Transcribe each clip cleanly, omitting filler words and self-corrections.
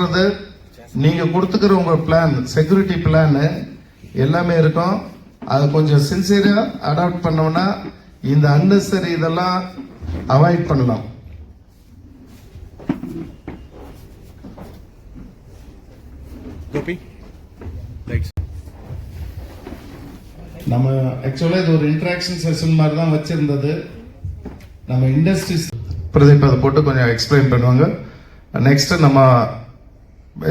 சொல்றது நீங்க கொடுத்துக்கிற உங்க பிளான், செக்யூரிட்டி பிளான் எல்லாமே இருக்கும். அதை கொஞ்சம் சின்சியரா அடாப்ட் பண்ணோம்னா இந்த அன்னெசரி இதெல்லாம் அவாய்ட் பண்ணலாம். கோபி, நம்ம ஆக்சுவலா இது ஒரு இன்டராக்ஷன் செஷன் மாதிரி தான் வச்சிருந்தது. நம்ம இண்டஸ்ட்ரீஸ் பிரதீப் அதை போட்டு கொஞ்சம் எக்ஸ்பிளைன் பண்ணுவாங்க. நெக்ஸ்ட் நம்ம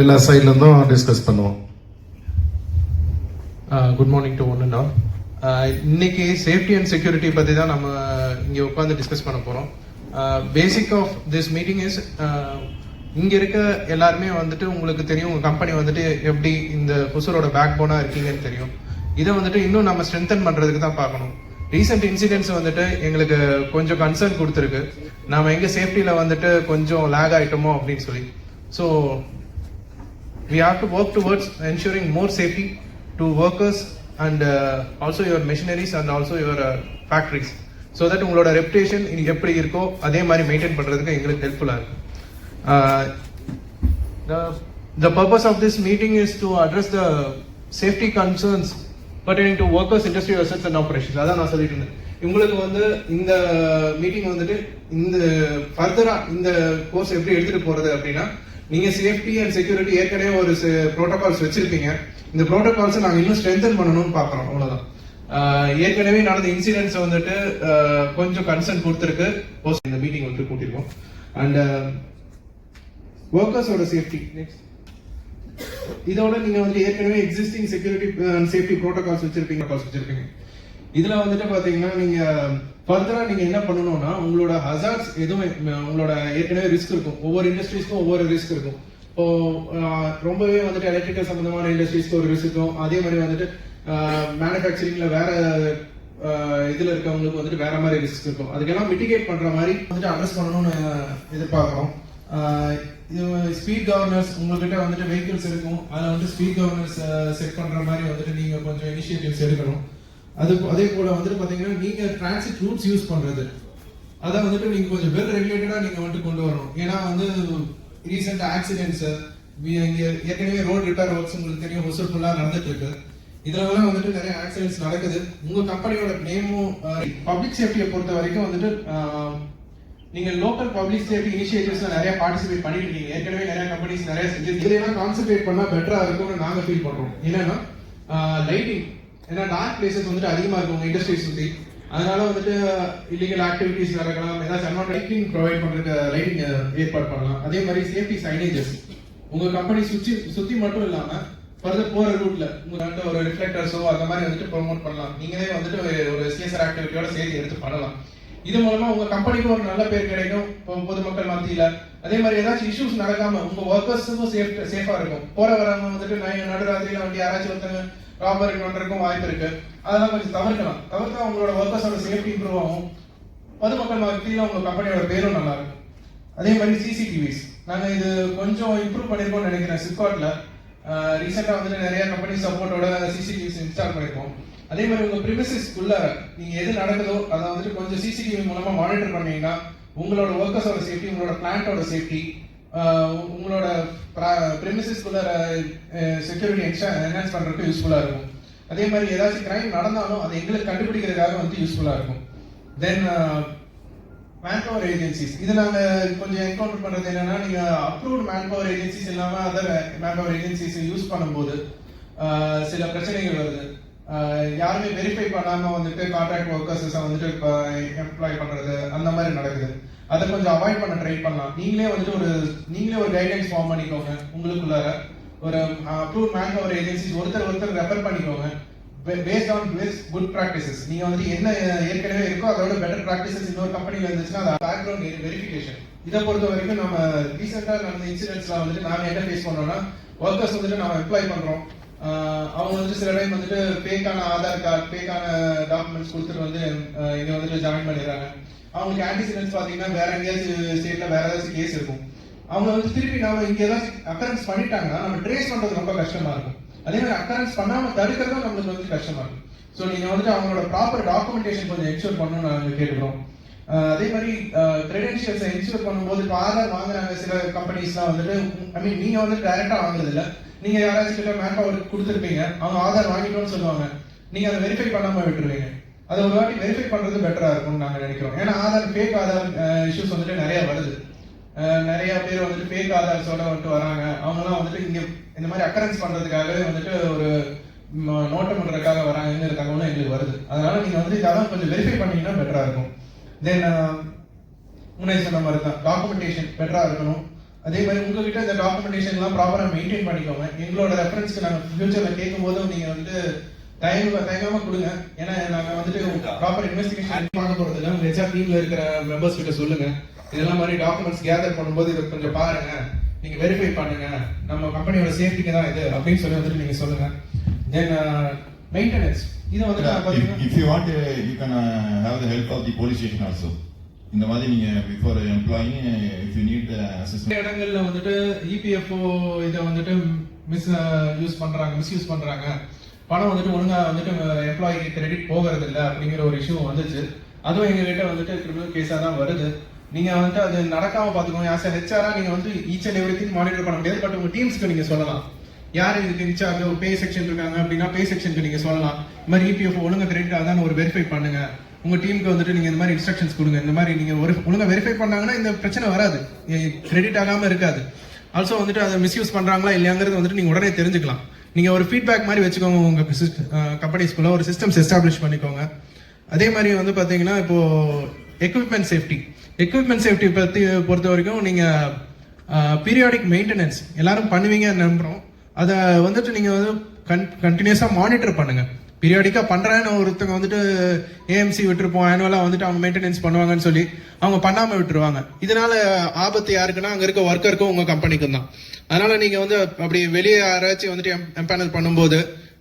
எல்லா சைட்ல இருந்தும் டிஸ்கஸ் பண்ணுவோம். Good morning to one and all. இன்னைக்கு சேஃப்டி அண்ட் செக்யூரிட்டி பற்றி தான் நம்ம இங்கே உட்காந்து டிஸ்கஸ் பண்ண போகிறோம். Basic of this meeting is, இங்கே இருக்க எல்லாருமே வந்துட்டு உங்களுக்கு தெரியும், உங்கள் கம்பெனி வந்துட்டு எப்படி இந்த ஹொசூரோட பேக் போனாக இருக்கீங்கன்னு தெரியும். இதை வந்துட்டு இன்னும் நம்ம ஸ்ட்ரென்தன் பண்ணுறதுக்கு தான் பார்க்கணும். ரீசெண்ட் இன்சிடென்ட்ஸ் வந்துட்டு எங்களுக்கு கொஞ்சம் கன்சர்ன் கொடுத்துருக்கு. நாம எங்க சேஃப்டியில் வந்துட்டு கொஞ்சம் லேக் ஆகிட்டோமோ அப்படின்னு சொல்லி. So we have to work towards ensuring more safety to workers and also your machineries and also your factories, so that உங்களோட ரெப்புடேஷன் எப்படி இருக்கோ அதே மாதிரி மெயின்டைன் பண்றதுக்கு எங்களுக்கு ஹெல்ப்ஃபுல்லா இருக்கு. The purpose of this meeting is to address the safety concerns pertaining to workers, industry assets and operations. அதான் நான் சொல்லிட்டு இருந்தேன். உங்களுக்கு வந்து இந்த மீட்டிங் வந்துட்டு இந்த ஃபர்தரா இந்த கோர்ஸ் எப்படி எடுத்துட்டு போறது அப்படின்னா, நீங்க சேஃப்டி அண்ட் செக்யூரிட்டி ஏற்கனவே ஒரு ப்ரோட்டோகால்ஸ் வச்சிருப்பீங்க. இந்த ப்ரோட்டோகால்ஸை நாங்கள் இன்னும் ஸ்ட்ரென்தன் பண்ணணும்னு பார்க்குறோம், அவ்வளோதான். ஏற்கனவே நடந்த இன்சிடென்ட்ஸ் வந்துட்டு கொஞ்சம் கன்சர்ன் கொடுத்துருக்கு, இந்த மீட்டிங் வந்து கூட்டிருக்கோம். அண்ட் ஒர்க்கர்ஸோட சேஃப்டி நெக்ஸ்ட், இதோட நீங்க வந்து ஏற்கனவே existing security and safety protocols வச்சிருப்பீங்க. இதுல வந்துட்டு பாத்தீங்கன்னா நீங்க ஃபர்தரா நீங்க என்ன பண்ணணும்னா, உங்களோட ஹசார்ட்ஸ் எதுவும் உங்களோட ஏற்கனவே ரிஸ்க் இருக்கும். ஒவ்வொரு இண்டஸ்ட்ரீஸ்க்கும் ஒவ்வொரு ரிஸ்க் இருக்கும். இப்போ ரொம்பவே வந்துட்டு எலக்ட்ரிக்கல் சம்பந்தமான இண்டஸ்ட்ரீஸ்க்கு ஒரு ரிஸ்க் இருக்கும். அதே மாதிரி வந்துட்டு மேனுஃபேக்சரிங்ல வேற இதுல இருக்கவங்களுக்கு வந்துட்டு வேற மாதிரி ரிஸ்க் இருக்கும். அதுக்கெல்லாம் மிட்டிகேட் பண்ற மாதிரி வந்துட்டு அட்ரஸ் பண்ணணும்னு எதிர்பார்க்கிறோம். ஸ்பீட் கவர்னர்ஸ், உங்ககிட்ட வந்துட்டு வெஹிக்கிள்ஸ் இருக்கும், அதில் வந்துட்டு ஸ்பீட் கவர்னர்ஸ் செட் பண்ற மாதிரி வந்துட்டு நீங்க கொஞ்சம் இனிஷியேட்டிவ்ஸ் எடுக்கணும். அதே போல வந்துட்டு பாத்தீங்கன்னா நீங்க டிரான்சிட் ரூட்ஸ் யூஸ் பண்றது, அதை வந்துட்டு நீங்க கொஞ்சம் வெல் ரெகுலேட்டடா நீங்க வந்துட்டு கொண்டு வரணும். ஏன்னா வந்து ரீசெண்ட் ஆக்சிடென்ட்ஸ், இங்க ஏற்கனவே ரோட் ரிப்பேர் ஒர்க்ஸ் உங்களுக்கு தெரியும், ஹொசூர் ஃபுல்லா நடந்துட்டு இருக்கு. இதுலலாம் வந்துட்டு நிறைய ஆக்சிடென்ட்ஸ் நடக்குது. உங்க கம்பெனியோட நேமும் பப்ளிக் சேஃப்டியை பொறுத்த வரைக்கும் வந்துட்டு நீங்க லோக்கல் பப்ளிக் சேஃப்டி இனிஷியேட்டிவ்ஸ்ல நிறைய பார்ட்டிசிபேட் பண்ணிட்டு இருக்கீங்க. ஏற்கனவே நிறைய கம்பெனிஸ் நிறைய செஞ்சு இதெல்லாம் கான்சென்ட்ரேட் பண்ணா பெட்டரா இருக்கும்னு நாங்க ஃபீல் பண்றோம். என்னன்னா லைட்டிங், ஏன்னா டார்க் பிளேசஸ் வந்துட்டு அதிகமா இருக்கும் உங்க இண்டஸ்ட்ரீஸ் சுத்தி. அதனால வந்துட்டு இல்லீகல் ஆக்டிவிட்டிஸ் நடக்கலாம். ஏதாவது லைட்டிங் ப்ரொவைட் பண்றதுக்கு லைட்டிங் ஏற்பாடு பண்ணலாம். அதே மாதிரி சேஃப்டி சைனேஜஸ் உங்க கம்பெனி சுத்தி மட்டும் இல்லாம ஃபர்தர் போற ரூட்ல உங்க ஒரு ரிஃப்ளெக்டர்ஸோ அந்த மாதிரி வந்துட்டு ப்ரொமோட் பண்ணலாம். நீங்களே வந்துட்டு ஒரு சிஎஸ்ஆர் ஆக்டிவிட்டியோட சேர்த்து எடுத்து பண்ணலாம். இது மூலமா உங்க கம்பெனிக்கு ஒரு நல்ல பேர் கிடைக்கும் பொதுமக்கள் மத்தியில. அதே மாதிரி ஏதாச்சும் இஷ்யூஸ் நடக்காம உங்க ஒர்க்கர்ஸுக்கும் சேஃபா இருக்கும். போற வரவங்க வந்துட்டு நடுராத்திரியில வந்து யாராச்சும் ஒருத்தங்க ராபரி பண்றதுக்கும் வாய்ப்பு இருக்கு. அதெல்லாம் கொஞ்சம் தவிர்த்தா உங்களோட ஒர்க்கர்ஸோட சேஃப்டி இம்ப்ரூவ் ஆகும். பொதுமக்கள் மத்தியில உங்க கம்பெனியோட பேரும் நல்லா இருக்கும். அதே மாதிரி சிசிடிவிஸ் நாங்க இது கொஞ்சம் இம்ப்ரூவ் பண்ணிருக்கோம் நினைக்கிறேன். சிப்காட்ல ரீசெண்டா வந்துட்டு நிறைய கம்பெனி சப்போர்ட்டோட சிசிடிவிஸ் இன்ஸ்டால் பண்ணிருக்கோம். அதே மாதிரி உங்க பிரிமிசஸ்க்குள்ள நீங்க எது நடக்குதோ அதை வந்துட்டு கொஞ்சம் சிசிடிவி மூலமா மானிட்டர் பண்ணீங்கன்னா உங்களோட ஒர்க்கர்ஸோட சேஃப்டி, உங்களோட பிளான்ட்டோட சேஃப்டி, உங்களோட பிரிமிசஸ்க்குள்ள செக்யூரிட்டி என்ஹான்ஸ் பண்றதுக்கு யூஸ்ஃபுல்லா இருக்கும். அதே மாதிரி ஏதாச்சும் கிரைம் நடந்தாலும் அதை எங்களுக்கு கண்டுபிடிக்கிறதுக்காக வந்து யூஸ்ஃபுல்லா இருக்கும். தென் மேன்பவர் ஏஜென்சிஸ், இது நாங்க கொஞ்சம் என்கவுண்டர் பண்றது என்னன்னா, நீங்க அப்ரூவ்ட் மேன்பவர் ஏஜென்சிஸ் இல்லாம அதர் மேன்பவர் ஏஜென்சிஸ் யூஸ் பண்ணும்போது சில பிரச்சனைகள் வருது. யாருமே வெரிஃபை பண்ணாம வந்துட்டு கான்ட்ராக்ட் ஒர்க்கர்ஸ் வந்துட்டு எம்ப்ளாய் பண்றது அந்த மாதிரி நடக்குது. அதை கொஞ்சம் அவாய்ட் பண்ண ட்ரை பண்ணலாம். நீங்களே ஒரு கைட்லைன்ஸ் ஃபார்ம் பண்ணிக்கோங்க. உங்களுக்குள்ளார ஒரு அப்ரூவ்ட் மேன்பவர் ஏஜென்சிஸ் ஒருத்தர் ரெஃபர் பண்ணிக்கோங்க. பேஸ்ட் ஆன் குட் ப்ராக்டிசஸ், நீங்க வந்துட்டு என்ன ஏற்கனவே இருக்கோ அதோட பெட்டர் ப்ராக்டிசஸ் இன்னொரு கம்பெனில இருந்துச்சுன்னா அது பேக்ரவுண்ட் வெரிஃபிகேஷன். இதை பொறுத்த வரைக்கும் நம்ம ரீசெண்டா நடந்த இன்சிடென்ட்ஸ்ல வந்துட்டு நாங்க என்ன ஃபேஸ் பண்றோம்னா, ஒர்க்கர்ஸ் வந்துட்டு நம்ம எம்ப்ளாய் பண்றோம், அவங்க வந்துட்டு சில டைம் வந்துட்டு பேக்கான ஆதார் கார்டு, பேக்கான டாக்குமெண்ட்ஸ் கொடுத்துட்டு வந்து இங்க வந்துட்டு ஜாயின் பண்ணிடுறாங்க. அவங்களுக்கு ஆன்டிசிடென்ட்ஸ் பாத்தீங்கன்னா வேற எங்கேயாச்சும் ஸ்டேட்ல வேற ஏதாச்சும் கேஸ் இருக்கும். அவங்க வந்து திருப்பி நாம இங்க ஏதாச்சும் அக்கரன்ஸ் பண்ணிட்டாங்கன்னா நம்ம ட்ரேஸ் பண்றது ரொம்ப கஷ்டமா இருக்கும். அதே மாதிரி அக்கரன்ஸ் பண்ணாம தடுக்கிறதும் நம்மளுக்கு வந்து கஷ்டமா இருக்கும். ஸோ நீங்க வந்துட்டு அவங்களோட ப்ராப்பர் டாக்குமெண்டேஷன் கொஞ்சம் என்ஷூர் பண்ணணும்னு நாங்கள் கேட்டுக்கிறோம். அதே மாதிரி கிரெடென்ஷியல்ஸை இன்சூர் பண்ணும்போது இப்போ ஆதார் வாங்குறாங்க சில கம்பெனிஸ்லாம் வந்துட்டு, ஐ மீன் நீங்க வந்து டைரக்டா வாங்குறது இல்ல, நீங்க யாராச்சும் கிட்ட மேன் பவர் கொடுத்துருப்பீங்க, அவங்க ஆதார் வாங்கிட்டோம்னு சொல்லுவாங்க, நீங்க அதை வெரிஃபை பண்ணாம விட்டுருவீங்க. அதை ஒரு வாட்டி வெரிஃபை பண்றது பெட்டரா இருக்கும்னு நாங்க நினைக்கிறோம். ஏன்னா ஆதார் ஃபேக் ஆதார் இஷ்யூஸ் வந்துட்டு நிறைய வருது. நிறைய பேர் வந்துட்டு ஃபேக் ஆதார்ஸோட வந்துட்டு வராங்க. அவங்கலாம் வந்துட்டு இங்க இந்த மாதிரி அக்கரன்ஸ் பண்றதுக்காகவே வந்துட்டு ஒரு நோட்டம் பண்றதுக்காக வராங்கிற தகவலும் எங்களுக்கு வருது. அதனால நீங்க வந்து இதெல்லாம் கொஞ்சம் வெரிஃபை பண்ணீங்கன்னா பெட்டரா இருக்கும். தென் முன்னாடி சொன்ன மாதிரி தான் டாக்குமெண்டேஷன் பெட்டரா இருக்கணும். அதே மாதிரி உங்ககிட்ட இந்த டாக்குமெண்டேஷன்லாம் ப்ராப்பரா மெயின்டைன் பண்ணிக்கோங்க. எங்களோட ரெஃபரன்ஸ்க்கு நாங்கள் ஃபியூச்சர்ல கேட்கும் போதும் நீங்க வந்து தயங்காம கொடுங்க. ஏன்னா நாங்க வந்துட்டு ப்ராப்பர் இன்வெஸ்டிகேஷன் பார்க்க போறது இல்லை. உங்க ஹெச்ஆர் டீம்ல இருக்கிற மெம்பர்ஸ் கிட்ட சொல்லுங்க, இதெல்லாம் மாதிரி டாக்குமெண்ட்ஸ் கேதர் பண்ணும்போது இதை கொஞ்சம் பாருங்க, நீங்க வெரிஃபை பண்ணுங்க, நம்ம கம்பெனியோட சேஃப்டிக்கு தான் இது அப்படின்னு சொல்லி வந்துட்டு நீங்க சொல்லுங்க. தென் மெயின்டெனன்ஸ் இது வந்து if you want you can have the help of the police station also. இந்த மாதிரி நீங்க before employing if you need assistance இடங்கள்ல வந்துட்டு இபிஎஃப்ஓ இதை வந்துட்டு மிஸ்யூஸ் பண்றாங்க, பணம் வந்துட்டு ஒழுங்கா வந்துட்டு எம்ப்ளாயிக்கு கிரெடிட் போகிறது இல்லை அப்படிங்கிற ஒரு இஷ்யூ வந்துச்சு. அதுவும் எங்க கிட்ட வந்துட்டு கிரிமினல் கேஸா தான் வருது. நீங்க வந்துட்டு அது நடக்காம பாத்துக்கோங்க. ஆஸ் ஹெச்ஆரா நீங்க வந்து ஈச் அண்ட் எவ்ரிதிங் மானிட்டர் பண்ண முடியாது. பட் உங்க டீம்ஸ்க்கு நீங்க சொல்லலாம், யார் இதுக்கு இன்சார்ஜ் பே செக்ஷன் இருக்காங்க அப்படின்னா பே செக்ஷனுக்கு நீங்க சொல்லலாம், இந்த மாதிரி இபிஎஃப் ஒழுங்கா கிரெடிட் ஆதான் ஒரு வெரிஃபை பண்ணுங்க. உங்க டீமுக்கு வந்துட்டு நீங்க இந்த மாதிரி இன்ஸ்ட்ரக்ஷன்ஸ் கொடுங்க. இந்த மாதிரி நீங்க ஒரு ஒழுங்கா வெரிஃபை பண்ணாங்கன்னா இந்த பிரச்சனை வராது, கிரெடிட் ஆகாம இருக்காது. ஆல்சோ வந்துட்டு அதை மிஸ்யூஸ் பண்றாங்களா இல்லையாங்கிறது வந்துட்டு நீங்க உடனே தெரிஞ்சுக்கலாம். நீங்க ஒரு ஃபீட்பேக் மாதிரி வச்சுக்கோங்க. உங்க கம்பெனிஸ்குள்ள ஒரு சிஸ்டம்ஸ் எஸ்டாப்ளிஷ் பண்ணிக்கோங்க. அதே மாதிரி வந்து பாத்தீங்கன்னா இப்போ எக்யூப்மெண்ட் சேஃப்டி பத்தி பொறுத்த வரைக்கும் நீங்க பீரியாடிக் மெயின்டெனன்ஸ் எல்லாரும் பண்ணுவீங்கன்னு நம்புறோம். அதை வந்துட்டு நீங்க வந்து கண்டினியூஸா மானிட்டர் பண்ணுங்க. பீரியாடிக்கா பண்றேன்னு ஒருத்தவங்க வந்துட்டு ஏஎம்சி விட்டுருப்போம், ஆனுவலா வந்துட்டு அவங்க மெயின்டெனன்ஸ் பண்ணுவாங்கன்னு சொல்லி அவங்க பண்ணாம விட்டுருவாங்க. இதனால ஆபத்து யாருக்குன்னா அங்க இருக்க ஒர்க்கருக்கும் உங்க கம்பெனிக்கும் தான். அதனால நீங்க வந்து அப்படி வெளியே யாராச்சும் வந்துட்டு எம்பேனல் பண்ணும்போது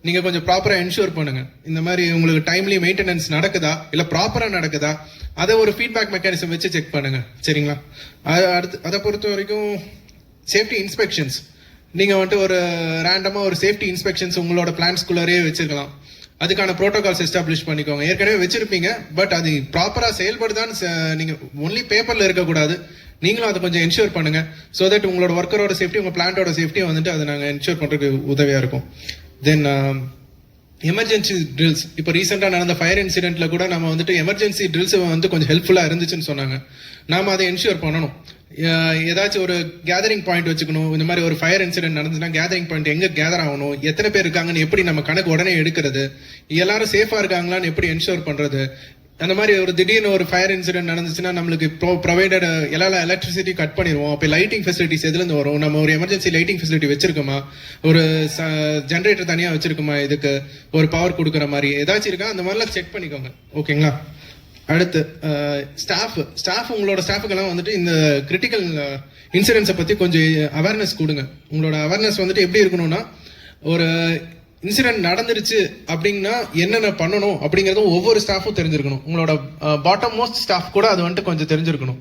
நீங்க கொஞ்சம் ப்ராப்பரா என்ஷூர் பண்ணுங்க. இந்த மாதிரி உங்களுக்கு டைம்லி மெயின்டெனன்ஸ் நடக்குதா இல்ல ப்ராப்பரா நடக்குதா, அதை ஒரு ஃபீட்பேக் மெக்கானிசம் வச்சு செக் பண்ணுங்க. சரிங்களா? அதை பொறுத்த வரைக்கும் சேஃப்டி இன்ஸ்பெக்ஷன்ஸ் நீங்க வந்துட்டு ஒரு ரேண்டமா ஒரு சேஃப்டி இன்ஸ்பெக்ஷன்ஸ் உங்களோட பிளான்ஸ்குள்ளரே வச்சிருக்கலாம். அதுக்கான ப்ரோட்டோகால்ஸ் எஸ்டாப்ளிஷ் பண்ணிக்கோங்க. ஏற்கனவே வச்சிருப்பீங்க, பட் அது ப்ராப்பரா செயல்படுதான்னு நீங்க ஒன்லி பேப்பர்ல இருக்கக்கூடாது, நீங்களும் அதை கொஞ்சம் என்ஷூர் பண்ணுங்க. ஸோ தட் உங்களோட ஒர்க்கரோட சேஃப்டி உங்க பிளான்ட்டோட சேஃப்டியை வந்துட்டு அதை நாங்கள் என்ஷூர் பண்றதுக்கு உதவியா இருக்கும். தென் எமர்ஜென்சி ட்ரில்ஸ், இப்போ ரீசெண்டாக நடந்த ஃபயர் இன்சிடென்ட்ல கூட நம்ம வந்துட்டு எமர்ஜென்சி ட்ரில்ஸ் வந்து கொஞ்சம் ஹெல்ப்ஃபுல்லா இருந்துச்சுன்னு சொன்னாங்க. நாம அதை என்ஷூர் பண்ணணும். ஏதாச்சும் ஒரு கேதரிங் பாயிண்ட் வச்சுக்கணும். இந்த மாதிரி ஒரு ஃபயர் இன்சிடென்ட் நடந்துச்சுன்னா கேதரிங் பாயிண்ட் எங்க கேதர் ஆகணும், எத்தனை பேர் இருக்காங்கன்னு எப்படி நம்ம கணக்கு உடனே எடுக்கிறது, எல்லாரும் சேஃபா இருக்காங்களான்னு எப்படி என்ஷூர் பண்றது. அந்த மாதிரி ஒரு திடீர்னு ஒரு ஃபயர் இன்சிடென்ட் நடந்துச்சுன்னா நம்மளுக்கு ப்ரொவைடட் எல்லா எலக்ட்ரிசிட்டி கட் பண்ணிடுவோம். அப்போ லைட்டிங் ஃபெசிலிட்டிஸ் எதுல இருந்து வரும், நம்ம ஒரு எமர்ஜென்சி லைட்டிங் ஃபெசிலிட்டி வச்சிருக்கோமா, ஒரு ஜென்ரேட்டர் தனியா வச்சிருக்கோமா, இதுக்கு ஒரு பவர் கொடுக்குற மாதிரி ஏதாச்சும் இருக்கா, அந்த மாதிரிலாம் செக் பண்ணிக்கோங்க. ஓகேங்களா? அடுத்து ஸ்டாஃப் உங்களோட ஸ்டாஃபுக்கெல்லாம் வந்துட்டு இந்த கிரிட்டிக்கல் இன்சிடென்ட்ஸை பத்தி கொஞ்சம் அவேர்னஸ் கொடுங்க. உங்களோட அவேர்னஸ் வந்துட்டு எப்படி இருக்கணும்னா, ஒரு இன்சிடென்ட் நடந்துருச்சு அப்படின்னா என்னென்ன பண்ணணும் அப்படிங்கறதும் ஒவ்வொரு ஸ்டாஃபும் தெரிஞ்சிருக்கணும். உங்களோட பாட்டம் மோஸ்ட் ஸ்டாஃப் கூட அது வந்துட்டு கொஞ்சம் தெரிஞ்சிருக்கணும்.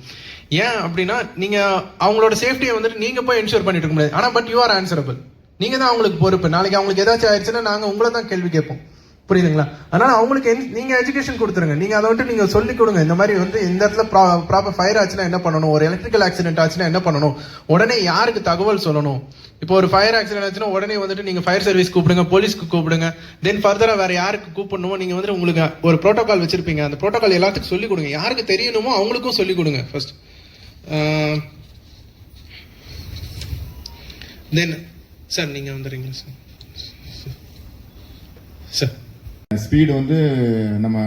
ஏன் அப்படின்னா நீங்க அவங்களோட சேஃப்டியை வந்துட்டு நீங்க போய் என்ஷூர் பண்ணிட்டு இருக்க முடியாது. ஆனா பட் யூ ஆர் ஆன்சரபிள், நீங்க தான் அவங்களுக்கு பொறுப்பு. நாளைக்கு அவங்களுக்கு ஏதாச்சும் ஆயிடுச்சுன்னா நாங்க உங்களை தான் கேள்வி கேட்போம். புரியுதுங்களா? அதனால அவங்களுக்கு நீங்க எஜுகேஷன் கொடுத்துருங்க. நீங்க அதை வந்துட்டு நீங்க சொல்லி கொடுங்க. இந்த மாதிரி வந்து இந்த இடத்துல ப்ராப்பர் ஃபயர் ஆச்சுன்னா என்ன பண்ணணும், ஒரு எலக்ட்ரிக்கல் ஆக்சிடென்ட் ஆச்சுன்னா என்ன பண்ணணும், உடனே யாருக்கு தகவல் சொல்லணும். இப்போ ஒரு ஃபயர் ஆக்சிடென்ட் ஆச்சுன்னா உடனே வந்துட்டு நீங்க ஃபயர் சர்வீஸ் கூப்பிடுங்க, போலீஸ்க்கு கூப்பிடுங்க. தென் ஃபர்தரா வேற யாருக்கு கூப்பிடணுமோ நீங்க வந்துட்டு உங்களுக்கு ஒரு ப்ரோட்டோகால் வச்சிருப்பீங்க, அந்த ப்ரோட்டோகால் எல்லாத்துக்கும் சொல்லி கொடுங்க. யாருக்கு தெரியணுமோ அவங்களுக்கும் சொல்லி கொடுங்க ஃபர்ஸ்ட். தென் சார் நீங்க வந்துடுறீங்களா சார்? சார் ஸ்பீடு வந்து நம்ம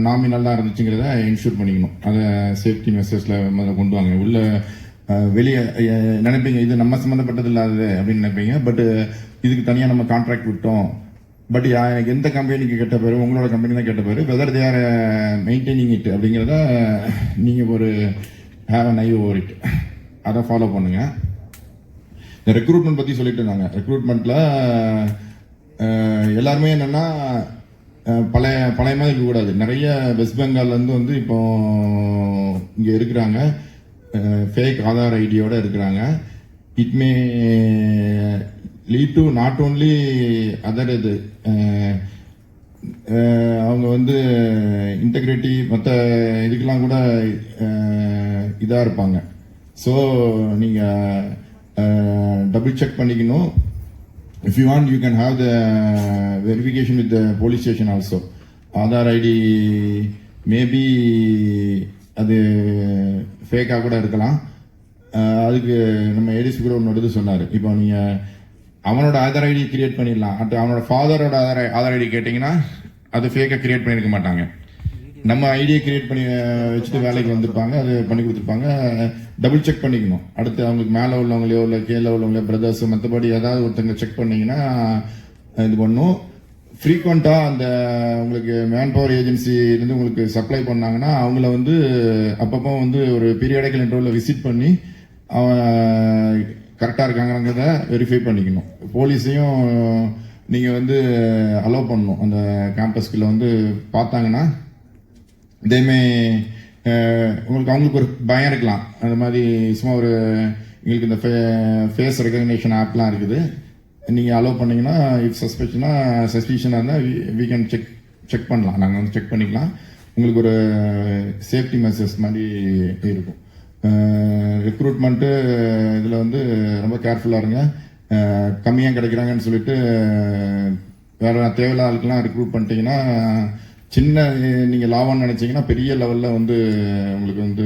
நாமினலாக இருந்துச்சுங்கிறத இன்ஷூர் பண்ணிக்கணும். அதை சேஃப்டி மெசேஜ்ல முதல்ல கொண்டு வாங்க. உள்ள வெளியே நினைப்பீங்க இது நம்ம சம்மந்தப்பட்டது இல்லாதது அப்படின்னு நினைப்பீங்க. பட் இதுக்கு தனியாக நம்ம கான்ட்ராக்ட் விட்டோம். பட் எனக்கு எந்த கம்பெனிக்கு கெட்ட பேர், உங்களோட கம்பெனி தான் கெட்ட பேர், whether they are maintaining it அப்படிங்கிறத நீங்கள் ஒரு have an I over it, அதை ஃபாலோ பண்ணுங்க. இந்த ரெக்ரூட்மெண்ட் பற்றி சொல்லிட்டு இருந்தாங்க. ரெக்ரூட்மெண்ட்டில் எல்லாருமே என்னன்னா பழைய மாதிரி இருக்கக்கூடாது. நிறைய வெஸ்ட் பெங்கால்லேருந்து வந்து இப்போ இங்கே இருக்கிறாங்க, ஃபேக் ஆதார் ஐடியோட இருக்கிறாங்க. It may lead to not only other இது அவங்க வந்து இன்டெகிரிட்டி மற்ற இதுக்கெல்லாம் கூட இதாக இருப்பாங்க. ஸோ நீங்கள் டபுள் செக் பண்ணிக்கணும். If you want, you can have the verification with the police station also. Aadhaar ID maybe அது ஃபேக்காக கூட இருக்கலாம். அதுக்கு நம்ம ஏடிசி கூட ஒன்று இது சொன்னார். இப்போ நீங்கள் அவனோட ஆதார் ஐடி கிரியேட் பண்ணிடலாம். அவனோட ஃபாதரோட ஆதார் ஐடி கேட்டிங்கன்னா அது ஃபேக்காக கிரியேட் பண்ணியிருக்க மாட்டாங்க. நம்ம ஐடியை கிரியேட் பண்ணி வச்சுட்டு வேலைக்கு வந்திருப்பாங்க, அது பண்ணி கொடுத்துருப்பாங்க. டபுள் செக் பண்ணிக்கணும். அடுத்து அவங்களுக்கு மேலே உள்ளவங்களையோ இல்லை கீழே உள்ளவங்களோ பிரதர்ஸ் மற்றபடி ஏதாவது ஒருத்தங்க செக் பண்ணிங்கன்னா இது பண்ணும். ஃப்ரீக்வெண்ட்டாக அந்த உங்களுக்கு மேன் பவர் ஏஜென்சிலேருந்து உங்களுக்கு சப்ளை பண்ணாங்கன்னா அவங்கள வந்து அப்பப்போ வந்து ஒரு பீரியாடிக்கல் இன்டர்வலில் விசிட் பண்ணி அவன் கரெக்டாக இருக்காங்கிறத வெரிஃபை பண்ணிக்கணும். போலீஸையும் நீங்கள் வந்து அலோவ் பண்ணணும். அந்த கேம்பஸ்குள்ளே வந்து பார்த்தாங்கன்னா இதேமே அவங்களுக்கு ஒரு பயம் இருக்கலாம். அந்த மாதிரி சும்மா ஒரு எங்களுக்கு இந்த ஃபேஸ் ரெகக்னேஷன் ஆப்லாம் இருக்குது, நீங்கள் அலோவ் பண்ணிங்கன்னா இஃப் சஸ்பிஷனாக இருந்தால் வி கேன் செக் பண்ணலாம். நாங்கள் வந்து செக் பண்ணிக்கலாம். உங்களுக்கு ஒரு சேஃப்டி மெஷர்ஸ் மாதிரி இருக்கும். ரெக்ரூட்மெண்ட்டு இதில் வந்து ரொம்ப கேர்ஃபுல்லாக இருங்க. கம்மியாக கிடைக்கிறாங்கன்னு சொல்லிட்டு வேறு தேவையில்லாத ஆளுக்கெல்லாம் ரெக்ரூட் பண்ணிட்டீங்கன்னா சின்ன நீங்கள் லாபம்னு நினச்சிங்கன்னா பெரிய லெவலில் வந்து உங்களுக்கு வந்து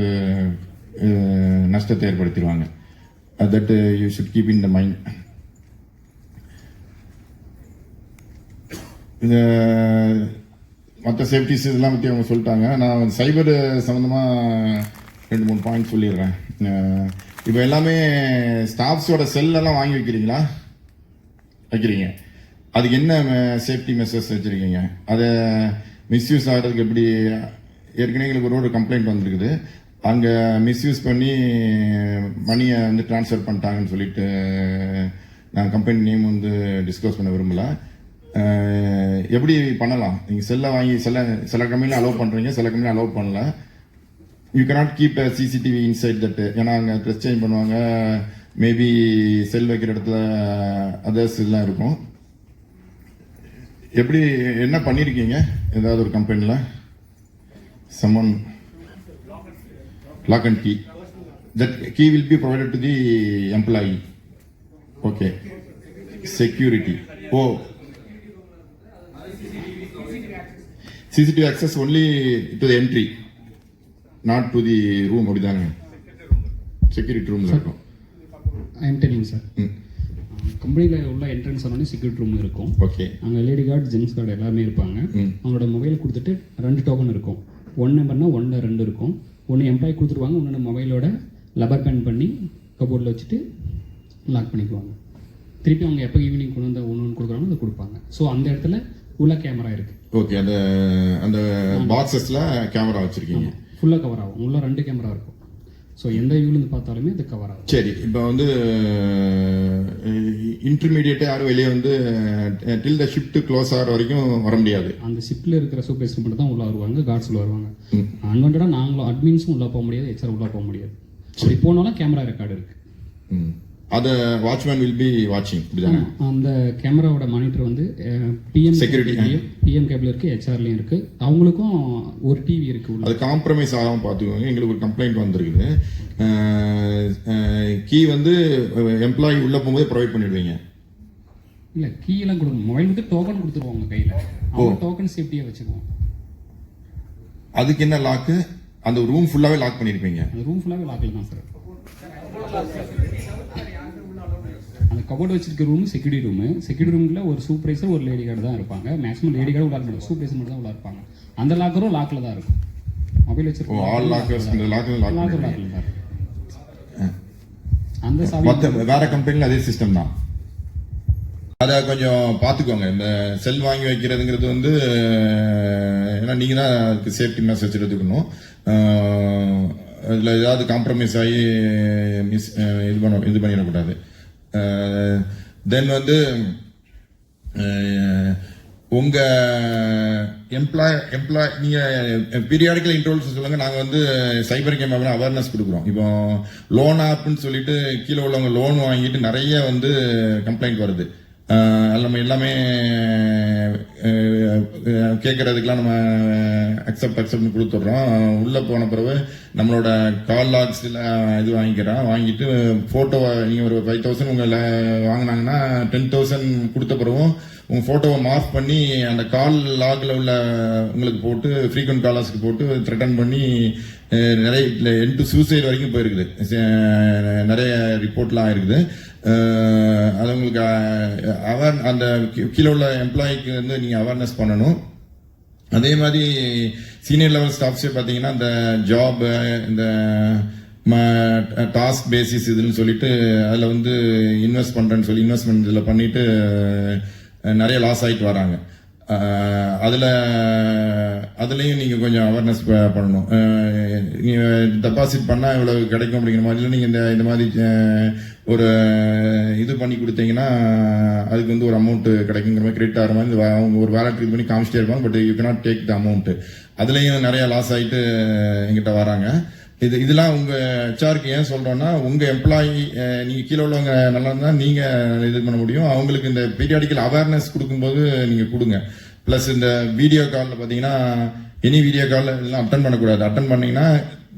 நஷ்டத்தை ஏற்படுத்திடுவாங்க. That you should keep in the mind. இந்த மற்ற சேஃப்டிஸ் இதெல்லாம் பற்றி அவங்க சொல்லிட்டாங்க. நான் சைபர் சம்மந்தமாக 2-3 பாயிண்ட் சொல்லிடுறேன். இப்போ எல்லாமே ஸ்டாஃப்ஸோட செல்லெல்லாம் வாங்கி வைக்கிறீங்களா? வைக்கிறீங்க. அதுக்கு என்ன சேஃப்டி மெஷர்ஸ் வச்சுருக்கீங்க? அதை மிஸ்யூஸ் ஆகிறதுக்கு எப்படி? ஏற்கனவே எங்களுக்கு ஒரு கம்ப்ளைண்ட் வந்திருக்குது. அங்கே மிஸ்யூஸ் பண்ணி மணியை வந்து ட்ரான்ஸ்ஃபர் பண்ணிட்டாங்கன்னு சொல்லிட்டு நான் கம்பெனி நேம் வந்து டிஸ்க்ளோஸ் பண்ண விரும்பலை. எப்படி பண்ணலாம்? நீங்கள் செல்லை வாங்கி சில கம்பெனியில் அலோவ் பண்ணுறீங்க, சில கம்பெனியில் அலோவ் பண்ணல. You cannot keep CCTV inside that. ஏன்னா அங்கே ட்ரெஸ் சேஞ்ச் பண்ணுவாங்க, மேபி செல் வைக்கிற இடத்துல அதர்ஸ் இதெல்லாம் இருக்கும். எப்படி என்ன பண்ணியிருக்கீங்க ஏதாவது ஒரு கம்பெனியில்? Common lock and key, that key will be provided to the employee. Okay. Security. Oh, CCTV access only to the entry, not to the room. அப்படிதானே? செக்யூரிட்டி ரூம்ல இருக்கும். ஐ எம் டெல்லிங் சார், கம்பெனியில் உள்ள என்ட்ரன்ஸ் ஆனோடனே security room இருக்கும். Okay. அங்கே lady card gents card எல்லாமே இருப்பாங்க. அவங்களோட மொபைல் கொடுத்துட்டு 2 டோக்கன் இருக்கும். 1 நம்பர்னா 1ல் 2 இருக்கும். 1 எம்ப்ளாயி கொடுத்துருவாங்க, இன்னொன்று மொபைலோட லப்பர் பேண்ட் பண்ணி கபோர்டில் வச்சுட்டு லாக் பண்ணிக்குவாங்க. திருப்பி அவங்க எப்போ ஈவினிங் கொண்டு வந்து ஒன்று கொடுக்குறாங்களோ அதை கொடுப்பாங்க. ஸோ அந்த இடத்துல உள்ள கேமரா இருக்குது. ஓகே. அந்த பாக்ஸஸில் கேமரா வச்சுருக்கீங்க. ஃபுல்லாக கவர் ஆகும். உள்ள 2 கேமரா இருக்கும். ஸோ எந்த வியூலேருந்து பார்த்தாலுமே அது கவர் ஆகும். சரி. இப்போ வந்து இன்டர்மீடியேட்டே யாரும் வெளியே வந்து டில் த ஷிஃப்ட் க்ளோஸ் ஆகிற வரைக்கும் வர முடியாது. அந்த ஷிஃப்ட்டில் இருக்கிற சூப்பர்வைசர் மட்டும் தான் உள்ள வருவாங்க, கார்ட்ஸ் உள்ள வருவாங்க. அன்வான்டாக நாங்களும் அட்மின்ஸும் உள்ளே போக முடியாது, ஹெச்ஆர் உள்ளே போக முடியாது. அப்படி போனாலும் கேமரா ரெக்கார்டு இருக்கு. அதை வாட்ச்மேன் வில் பி வாட்சிங். அந்த கேமராவோட மானிட்டர் வந்து பிஎம் செக்யூரிட்டி பிஎம் கேபிள் இருக்கு, ஹெச்ஆர்லையும் இருக்கு. அவங்களுக்கும் ஒரு டிவி இருக்கு. அது காம்ப்ரமைஸ் ஆகாமல் பார்த்துக்கோங்க. எங்களுக்கு ஒரு கம்ப்ளைண்ட் வந்திருக்குது. கீ வந்து எம்ப்ளாயி உள்ள போகும்போது ப்ரொவைட் பண்ணிடுவீங்க? இல்லை, கீ எல்லாம் கொடுக்கணும். மொபைல் வந்து டோக்கன் கொடுத்துருவாங்க கையில். அவங்க டோக்கன் சேஃப்டியாக வச்சுக்குவோம். அதுக்கு என்ன லாக்கு? அந்த ரூம் ஃபுல்லாகவே லாக் பண்ணியிருப்பீங்க? அந்த ரூம் ஃபுல்லாகவே லாக்கில் தான் சார். அந்த கபோர்டு வச்சிருக்க ரூம் செக்யூரிட்டி ரூமு. செக்யூரிட்டி ரூம்ல ஒரு சூப்பர்வைசர் ஒரு லேடி கார்டு தான் இருப்பாங்க. மேக்ஸிமம் லேடி கார்டு உள்ள இருப்பாங்க, சூப்பர்வைசர் மட்டும் தான் உள்ள இருப்பாங்க. அந்த லாக்கரும் லாக்கில் தான் இருக்கும். மொபைல் வச்சிருக்கோம். ஆல் லாக்கர்ஸ் இந்த லாக்கர் லாக்கில் தான் இருக்கும். அந்த சாவி வேற கம்பெனியில் அதே சிஸ்டம் தான். அதை கொஞ்சம் பார்த்துக்கோங்க. இந்த செல் வாங்கி வைக்கிறதுங்கிறது வந்து ஏன்னா நீங்கள் தான் அதுக்கு சேஃப்டி மெஷர்ஸ் எடுத்துக்கணும். அதில் ஏதாவது காம்ப்ரமைஸ் ஆகி இது பண்ணிடக்கூடாது. தென் வந்து உங்கள் எம்ப்ளாய் நீங்கள் பீரியாடிக்கல் இன்ட்ரோல்ஸ் சொல்லுங்கள். நாங்கள் வந்து சைபர் கேம் அவேர்னஸ் கொடுக்குறோம். இப்போ லோன் ஆப்னு சொல்லிட்டு கீழே உள்ளவங்க லோன் வாங்கிட்டு நிறைய வந்து கம்ப்ளைண்ட் வருது. நம்ம எல்லாமே கேட்கறதுக்கெல்லாம் நம்ம அக்செப்ட் கொடுத்துட்றோம். உள்ளே போன பிறகு நம்மளோட கால் லாக்ஸில் இது வாங்கிட்டு ஃபோட்டோவை நீங்கள் ஒரு 5,000 உங்களை வாங்கினாங்கன்னா 10,000 கொடுத்த பிறகும் உங்கள் ஃபோட்டோவை மார்க் பண்ணி அந்த கால் லாகில் உள்ள உங்களுக்கு போட்டு ஃப்ரீக்வெண்ட் காலர்ஸ்க்கு போட்டு த்ரெட்டன் பண்ணி நிறைய எண்டு சூசைட் வரைக்கும் போயிருக்குது. நிறைய ரிப்போர்ட்லாம் இருக்குது. அது உங்களுக்கு அந்த கீழே உள்ள எம்ப்ளாய்க்கு வந்து நீங்கள் அவேர்னஸ் பண்ணணும். அதே மாதிரி சீனியர் லெவல் ஸ்டாஃப்ஸே பார்த்தீங்கன்னா இந்த ஜாப் இந்த டாஸ்க் பேசிஸ் இதுன்னு சொல்லிட்டு அதில் வந்து இன்வெஸ்ட் பண்ணுறேன்னு சொல்லி இன்வெஸ்ட்மெண்ட் இதில் பண்ணிட்டு நிறைய லாஸ் ஆகிட்டு வராங்க. அதுலேயும் நீங்கள் கொஞ்சம் அவேர்னஸ் பண்ணணும். நீங்கள் டெபாசிட் பண்ணால் இவ்வளோ கிடைக்கும் அப்படிங்கிற மாதிரி நீங்கள் இந்த மாதிரி ஒரு இது பண்ணி கொடுத்தீங்கன்னா அதுக்கு வந்து ஒரு அமௌண்ட் கிடைக்குங்கிற மாதிரி கிரெடிட் ஆகிற மாதிரி அவங்க ஒரு வேலட் இது பண்ணி காமிச்சிட்டே இருப்பாங்க. But you cannot take the amount. அதுலேயும் நிறைய லாஸ் ஆகிட்டு எங்கிட்ட வராங்க. இதெல்லாம் உங்க ஹெச்ஆருக்கு ஏன் சொல்றோம்னா, உங்க எம்ப்ளாயி நீங்க கீழே உள்ளவங்க நல்லா இருந்தா நீங்க இது பண்ண முடியும். அவங்களுக்கு இந்த பீரியாடிக்கல் அவேர்னஸ் கொடுக்கும்போது நீங்க கொடுங்க. பிளஸ் இந்த வீடியோ காலில் பார்த்தீங்கன்னா எனி வீடியோ காலில் எல்லாம் அட்டன் பண்ணக்கூடாது. அட்டன் பண்ணீங்கன்னா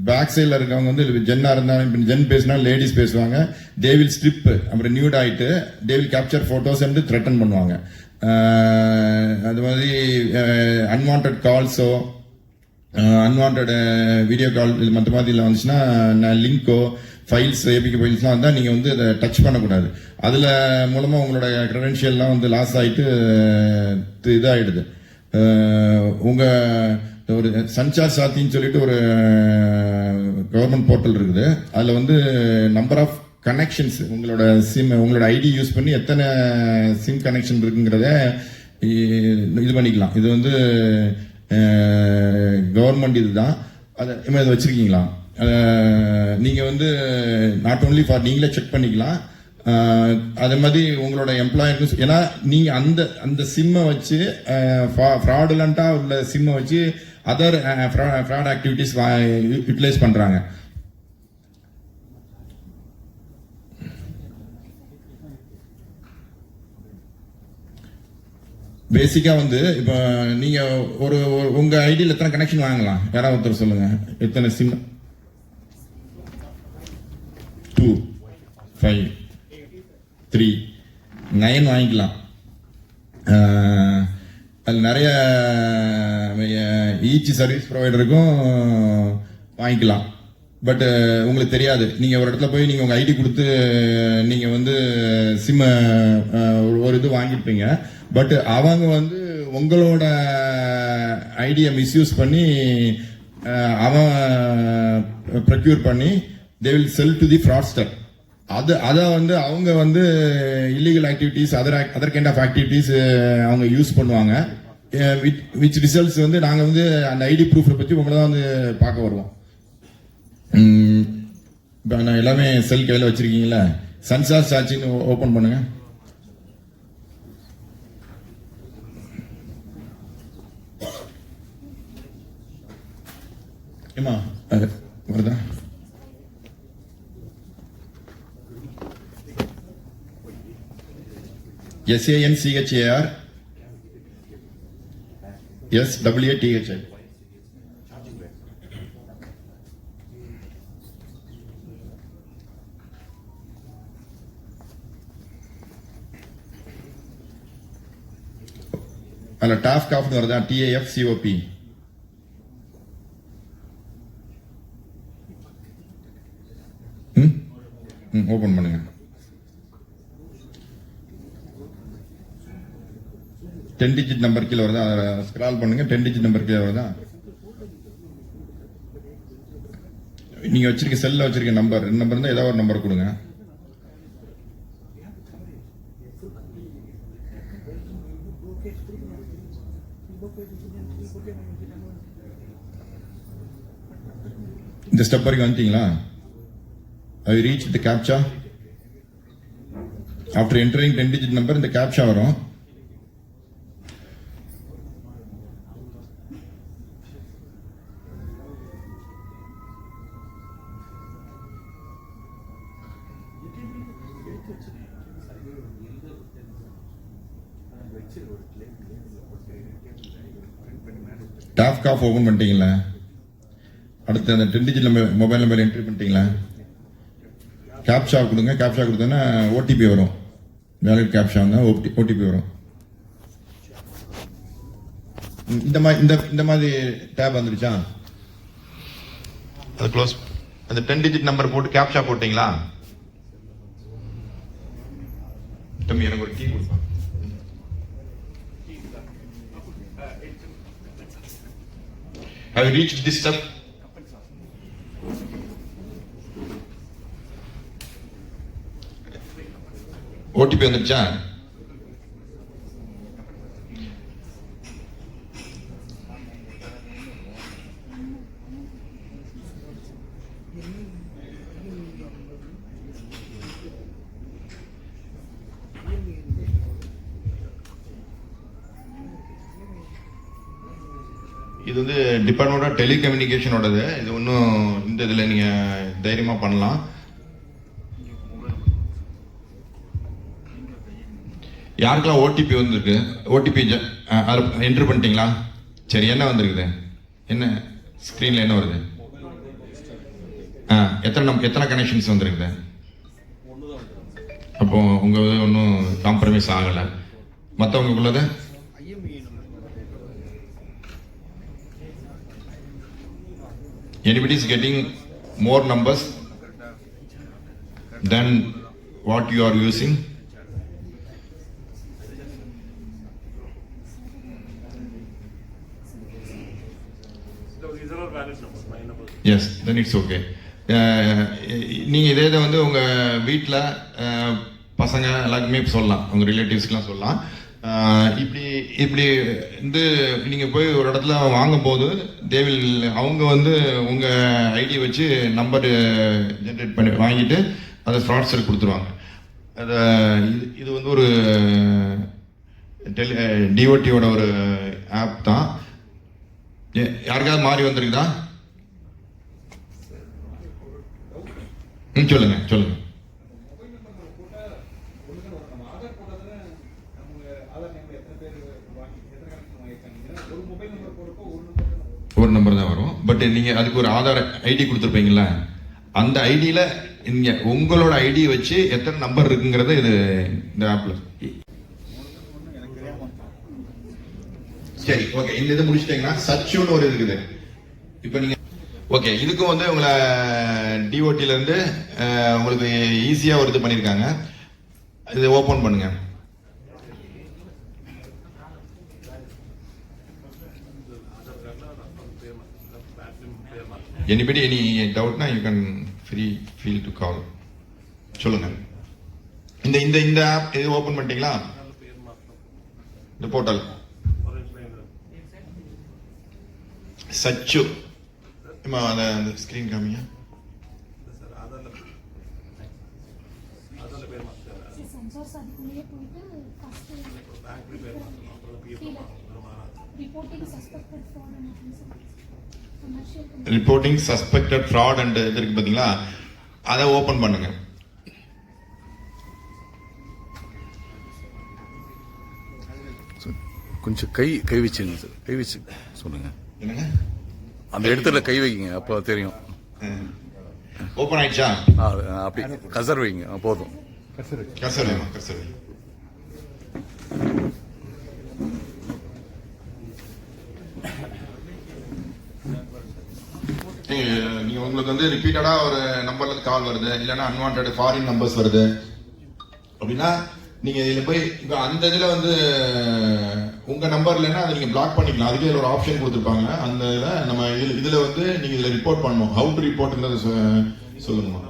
பேக் சைடில் இருக்கவங்க வந்து ஜென்னா இருந்தாலும் ஜென் பேசினா லேடிஸ் பேசுவாங்க. தே வில் ஸ்ட்ரிப் அப்புறம் நியூட் ஆகிட்டு தே வில் கேப்சர் ஃபோட்டோஸ் வந்து த்ரெட்டன் பண்ணுவாங்க. அது மாதிரி அன்வான்ட் கால்ஸோ அன்வான்ட் வீடியோ கால் மற்ற மாதிரியில் வந்துச்சுன்னா லிங்கோ ஃபைல்ஸ் ஏபிகே ஃபைல்ஸ்லாம் வந்தால் நீங்கள் வந்து அதை டச் பண்ணக்கூடாது. அதில் மூலமாக உங்களோட க்ரெடென்ஷியல்லாம் வந்து லாஸ் ஆகிட்டு இதாகிடுது. உங்கள் ஒரு சஞ்சார் சாத்தின்னு சொல்லிட்டு ஒரு கவர்மெண்ட் போர்ட்டல் இருக்குது. அதில் வந்து நம்பர் ஆஃப் கனெக்ஷன்ஸ் உங்களோட ஐடி யூஸ் பண்ணி எத்தனை சிம் கனெக்ஷன் இருக்குங்கிறத இது பண்ணிக்கலாம். இது வந்து கவர்மெண்ட் இதுதான். அதை வச்சிருக்கீங்களா? நீங்கள் வந்து நாட் ஓன்லி ஃபார் நீங்களே செக் பண்ணிக்கலாம். அதே மாதிரி உங்களோட எம்ப்ளாயருக்கு, ஏன்னா நீங்கள் அந்த சிம்மை வச்சு ஃப்ராடுலண்ட்டாக உள்ள சிம்மை வச்சு அதர் ஃப்ராட் ஆக்டிவிட்டிஸ் யூட்டிலைஸ் பண்ணுறாங்க. பேசிக்கா வந்து இப்போ நீங்க ஒரு உங்க ஐடியில் எத்தனை கனெக்ஷன் வாங்கலாம்? யாராவது ஒருத்தர் சொல்லுங்க. எத்தனை சிம்? 2, 5, 3, 9 வாங்கிக்கலாம். அது நிறைய ஈச் சர்வீஸ் ப்ரொவைடருக்கும் வாங்கிக்கலாம். பட் உங்களுக்கு தெரியாது. நீங்கள் ஒரு இடத்துல போய் நீங்கள் உங்கள் ஐடி கொடுத்து நீங்கள் வந்து சிம்ம ஒரு இது வாங்கியிருப்பீங்க. பட் அவங்க வந்து உங்களோட ஐடியை மிஸ்யூஸ் பண்ணி அவன் ப்ரொக்யூர் பண்ணி they will sell to the ஃப்ராட்ஸ்டர். அதை வந்து அவங்க வந்து illegal activities other kind of activities அவங்க யூஸ் பண்ணுவாங்க. விச் ரிசல்ட்ஸ் வந்து நாங்கள் வந்து அந்த ஐடி ப்ரூஃபை பற்றி உங்களை தான் வந்து பார்க்க வருவோம். இப்போ நான் எல்லாமே செல் கையில் வச்சிருக்கீங்களா? சன்சார் சாட்சின்னு ஓப்பன் பண்ணுங்க. ஏமா வருதா? SANCHAR SWATHI. அதில் டாஸ்க் ஆஃப்னு வருதா? TAFCOP. ஓபன் பண்ணுங்க. 10 டிஜிட் நம்பர் கீழே வருதா? ஸ்க்ரால் பண்ணுங்க. 10 டிஜிட் நம்பர் கீழே வருதா? நீங்க வச்சிருக்க செல்ல வச்சிருக்க நம்பர் இருந்தா ஏதாவது ஒரு நம்பர் கொடுங்க. இந்த ஸ்டெப் வரைக்கும் வந்துட்டீங்களா? I reached the CAPTCHA. After entering 10 digit number, இந்த CAPTCHA வரும். டாப் காஃப் ஓபன் பண்ணிட்டீங்களா? அடுத்து அந்த 10 டிஜிட் மொபைல் நம்பர் என்ட்ரி பண்ணிட்டீங்களா? கேப்ஷா கொடுங்க. கேப்ஷா கொடுத்தோன்னா ஓடிபி வரும். வேலிட் கேப்ஷா ஓடிபி வரும். இந்த மாதிரி டேப் வந்துருச்சா? அது க்ளோஸ். அந்த 10 டிஜிட் நம்பர் போட்டு கேப்ஷா போட்டீங்களா? தம்பி எனக்கு ஒரு டீ கொடுப்பா. Have you reached this step? OTP வந்துருச்சா? இது வந்து டிபார்ட்மெண்ட் ஆஃப் டெலிகம்யூனிகேஷனோடது. இது ஒன்றும் இந்த இதில் நீங்கள் தைரியமாக பண்ணலாம். யாருக்கெல்லாம் ஓடிபி வந்துருக்கு? ஓடிபி அதில் என்ட்ரு பண்ணிட்டீங்களா? சரி, என்ன வந்திருக்குது? என்ன ஸ்க்ரீனில் என்ன வருது? எத்தனை கனெக்ஷன்ஸ் வந்துருக்குது? அப்போ உங்கள் ஒன்றும் காம்ப்ரமைஸ் ஆகலை. மற்றவங்களுக்குள்ளது anybody is getting more numbers than what you are using? So these are all valid numbers, my numbers. Yes, then it's okay. நீங்கள் இதே இதை வந்து உங்கள் வீட்டில் பசங்க எல்லாருக்குமே சொல்லலாம், உங்கள் ரிலேட்டிவ்ஸ்க்கெலாம் சொல்லலாம். இப்படி வந்து நீங்கள் போய் ஒரு இடத்துல வாங்கும்போது அவங்க வந்து உங்கள் ஐடி வச்சு நம்பர் ஜென்ரேட் பண்ணி வாங்கிட்டு அதை ஃப்ராட்ஸ்டர் கொடுத்துருவாங்க. அதை இது வந்து ஒரு டிஓடியோட ஒரு ஆப் தான். யாருக்காவது மாறி வந்திருக்குதா? சொல்லுங்க. ஒரு நம்பர் தான் வரும். பட் நீங்க அதுக்கு ஒரு ஆதார் ஐடி கொடுத்துருப்பீங்களா? அந்த ஐடியில நீங்க உங்களோட ஐடி வச்சு எத்தனை நம்பர் இருக்குங்கிறத இது இந்த ஆப்ல. சரி, ஓகே. இந்த இது முடிச்சிட்டீங்கன்னா சச்சுன்னு ஒரு இருக்குது. இப்போ நீங்க ஓகே, இதுக்கும் வந்து உங்களை டிஓடில இருந்து உங்களுக்கு ஈஸியா ஒரு இது பண்ணியிருக்காங்க. இது ஓபன் பண்ணுங்க. Anybody any doubt na you can feel to call. சொல்லுங்க. இந்த ஆப் இது ஓபன் பண்ணிட்டீங்களா? இந்த போர்ட்டல் சச்சு அந்த ஸ்கிரீன் காமிங்க. ரிப்போர்ட்டிங் சஸ்பெக்டட் ஃப்ராட் அண்ட் இது இருக்கு பாத்தீங்களா, அதை ஓபன் பண்ணுங்க. கொஞ்சம் கை வச்சுங்க சார். கை வச்சு சொல்லுங்க. என்னங்க? அந்த இடத்துல கை வைங்க, அப்போ தெரியும். ஓபன் ஆயிடுச்சா? அப்படி கசர் வைங்க, போதும். கர்சர். நீங்க உங்களுக்கு வந்து ரிப்பீட்டடா ஒரு நம்பர்ல இருந்து கால் வருது, இல்லைன்னா அன்வான்ட் ஃபாரின் நம்பர்ஸ் வருது அப்படின்னா நீங்க இதுல போய் இப்ப அந்த இதுல வந்து உங்க நம்பர் இல்லைன்னா அதை நீங்க பிளாக் பண்ணிக்கலாம். அதுக்கு ஒரு ஆப்ஷன் கொடுத்துருப்பாங்க. அந்த இதுல நம்ம இதுல வந்து நீங்க இதுல ரிப்போர்ட் பண்ணணும். ஹவு டு ரிப்போர்ட்ன்றது சொல்லுங்கம்மா.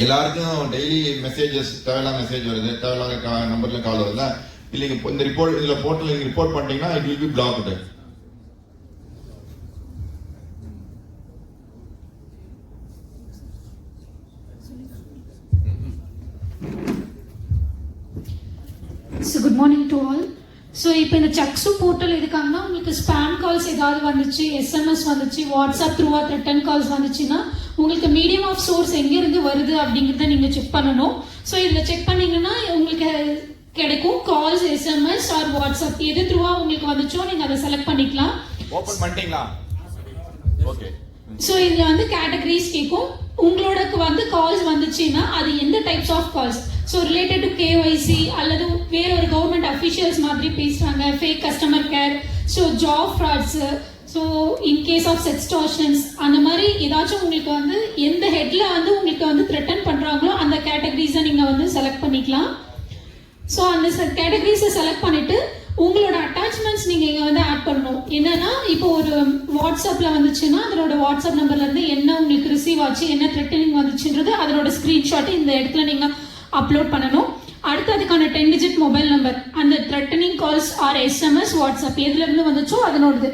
எல்லாருக்கும் டெய்லி மெசேஜஸ், தேவையில்லாத மெசேஜ் வருது, தேவையில்லாத நம்பர்ல கால் வருதுல்ல. இல்லைங்க, இந்த ரிப்போர்ட் இதுல போர்ட்டல் நீங்க ரிப்போர்ட் பண்ணிட்டீங்கன்னா it will be blocked. So good morning to all. So இப்போ இந்த சக்ஸு போர்ட்டல் எதுக்காங்கன்னா, உங்களுக்கு ஸ்பேம் கால்ஸ் ஏதாவது வந்துச்சு, எஸ்எம்எஸ் வந்துச்சு, வாட்ஸ்அப் த்ரூவா ரிட்டன் கால்ஸ் வந்துச்சுன்னா உங்களுக்கு மீடியம் ஆஃப் சோர்ஸ் எங்கேருந்து வருது அப்படிங்கிறத நீங்கள் செக் பண்ணணும். ஸோ இதில் செக் பண்ணிங்கன்னா உங்களுக்கு கிடைக்கும். கால்ஸ், எஸ்எம்எஸ் ஆர் வாட்ஸ்அப் எது த்ரூவா உங்களுக்கு வந்துச்சோ நீங்க அதை செலக்ட் பண்ணிக்கலாம். ஓபன் பண்ணிட்டீங்களா? ஓகே. ஸோ இதுல வந்து கேட்டகரிஸ் கேட்கும். உங்களோட வந்து கால்ஸ் வந்துச்சுன்னா அது எந்த types of calls, so related to KYC அல்லது வேற ஒரு கவர்மெண்ட் அஃபிஷியல்ஸ் மாதிரி பேசுறாங்க, fake customer care, so job frauds, so in case of sextortions, அந்த மாதிரி ஏதாச்சும் உங்களுக்கு வந்து எந்த ஹெட்ல வந்து உங்களுக்கு வந்து த்ரெட்டன் பண்றாங்களோ அந்த கேட்டகரிஸை நீங்க வந்து செலக்ட் பண்ணிக்கலாம். ஸோ அந்த கேட்டகரிஸை செலக்ட் பண்ணிட்டு உங்களோட அட்டாச்மெண்ட்ஸ் நீங்க இங்க வந்து ஆட் பண்ணணும். என்னன்னா இப்போ ஒரு வாட்ஸ்அப்ல வந்துச்சுன்னா அதோட வாட்ஸ்அப் நம்பர்ல இருந்து என்ன உங்களுக்கு ரிசீவ் ஆச்சு, என்ன த்ரெட்டனிங் வந்துச்சுன்றது அதோட ஸ்கிரீன்ஷாட் இந்த இடத்துல நீங்க அப்லோட் பண்ணணும். அடுத்து அதுக்கான 10 டிஜிட் மொபைல் நம்பர், அந்த threatening calls or SMS, WhatsApp எதுல இருந்து வந்துச்சோ அதனோடது.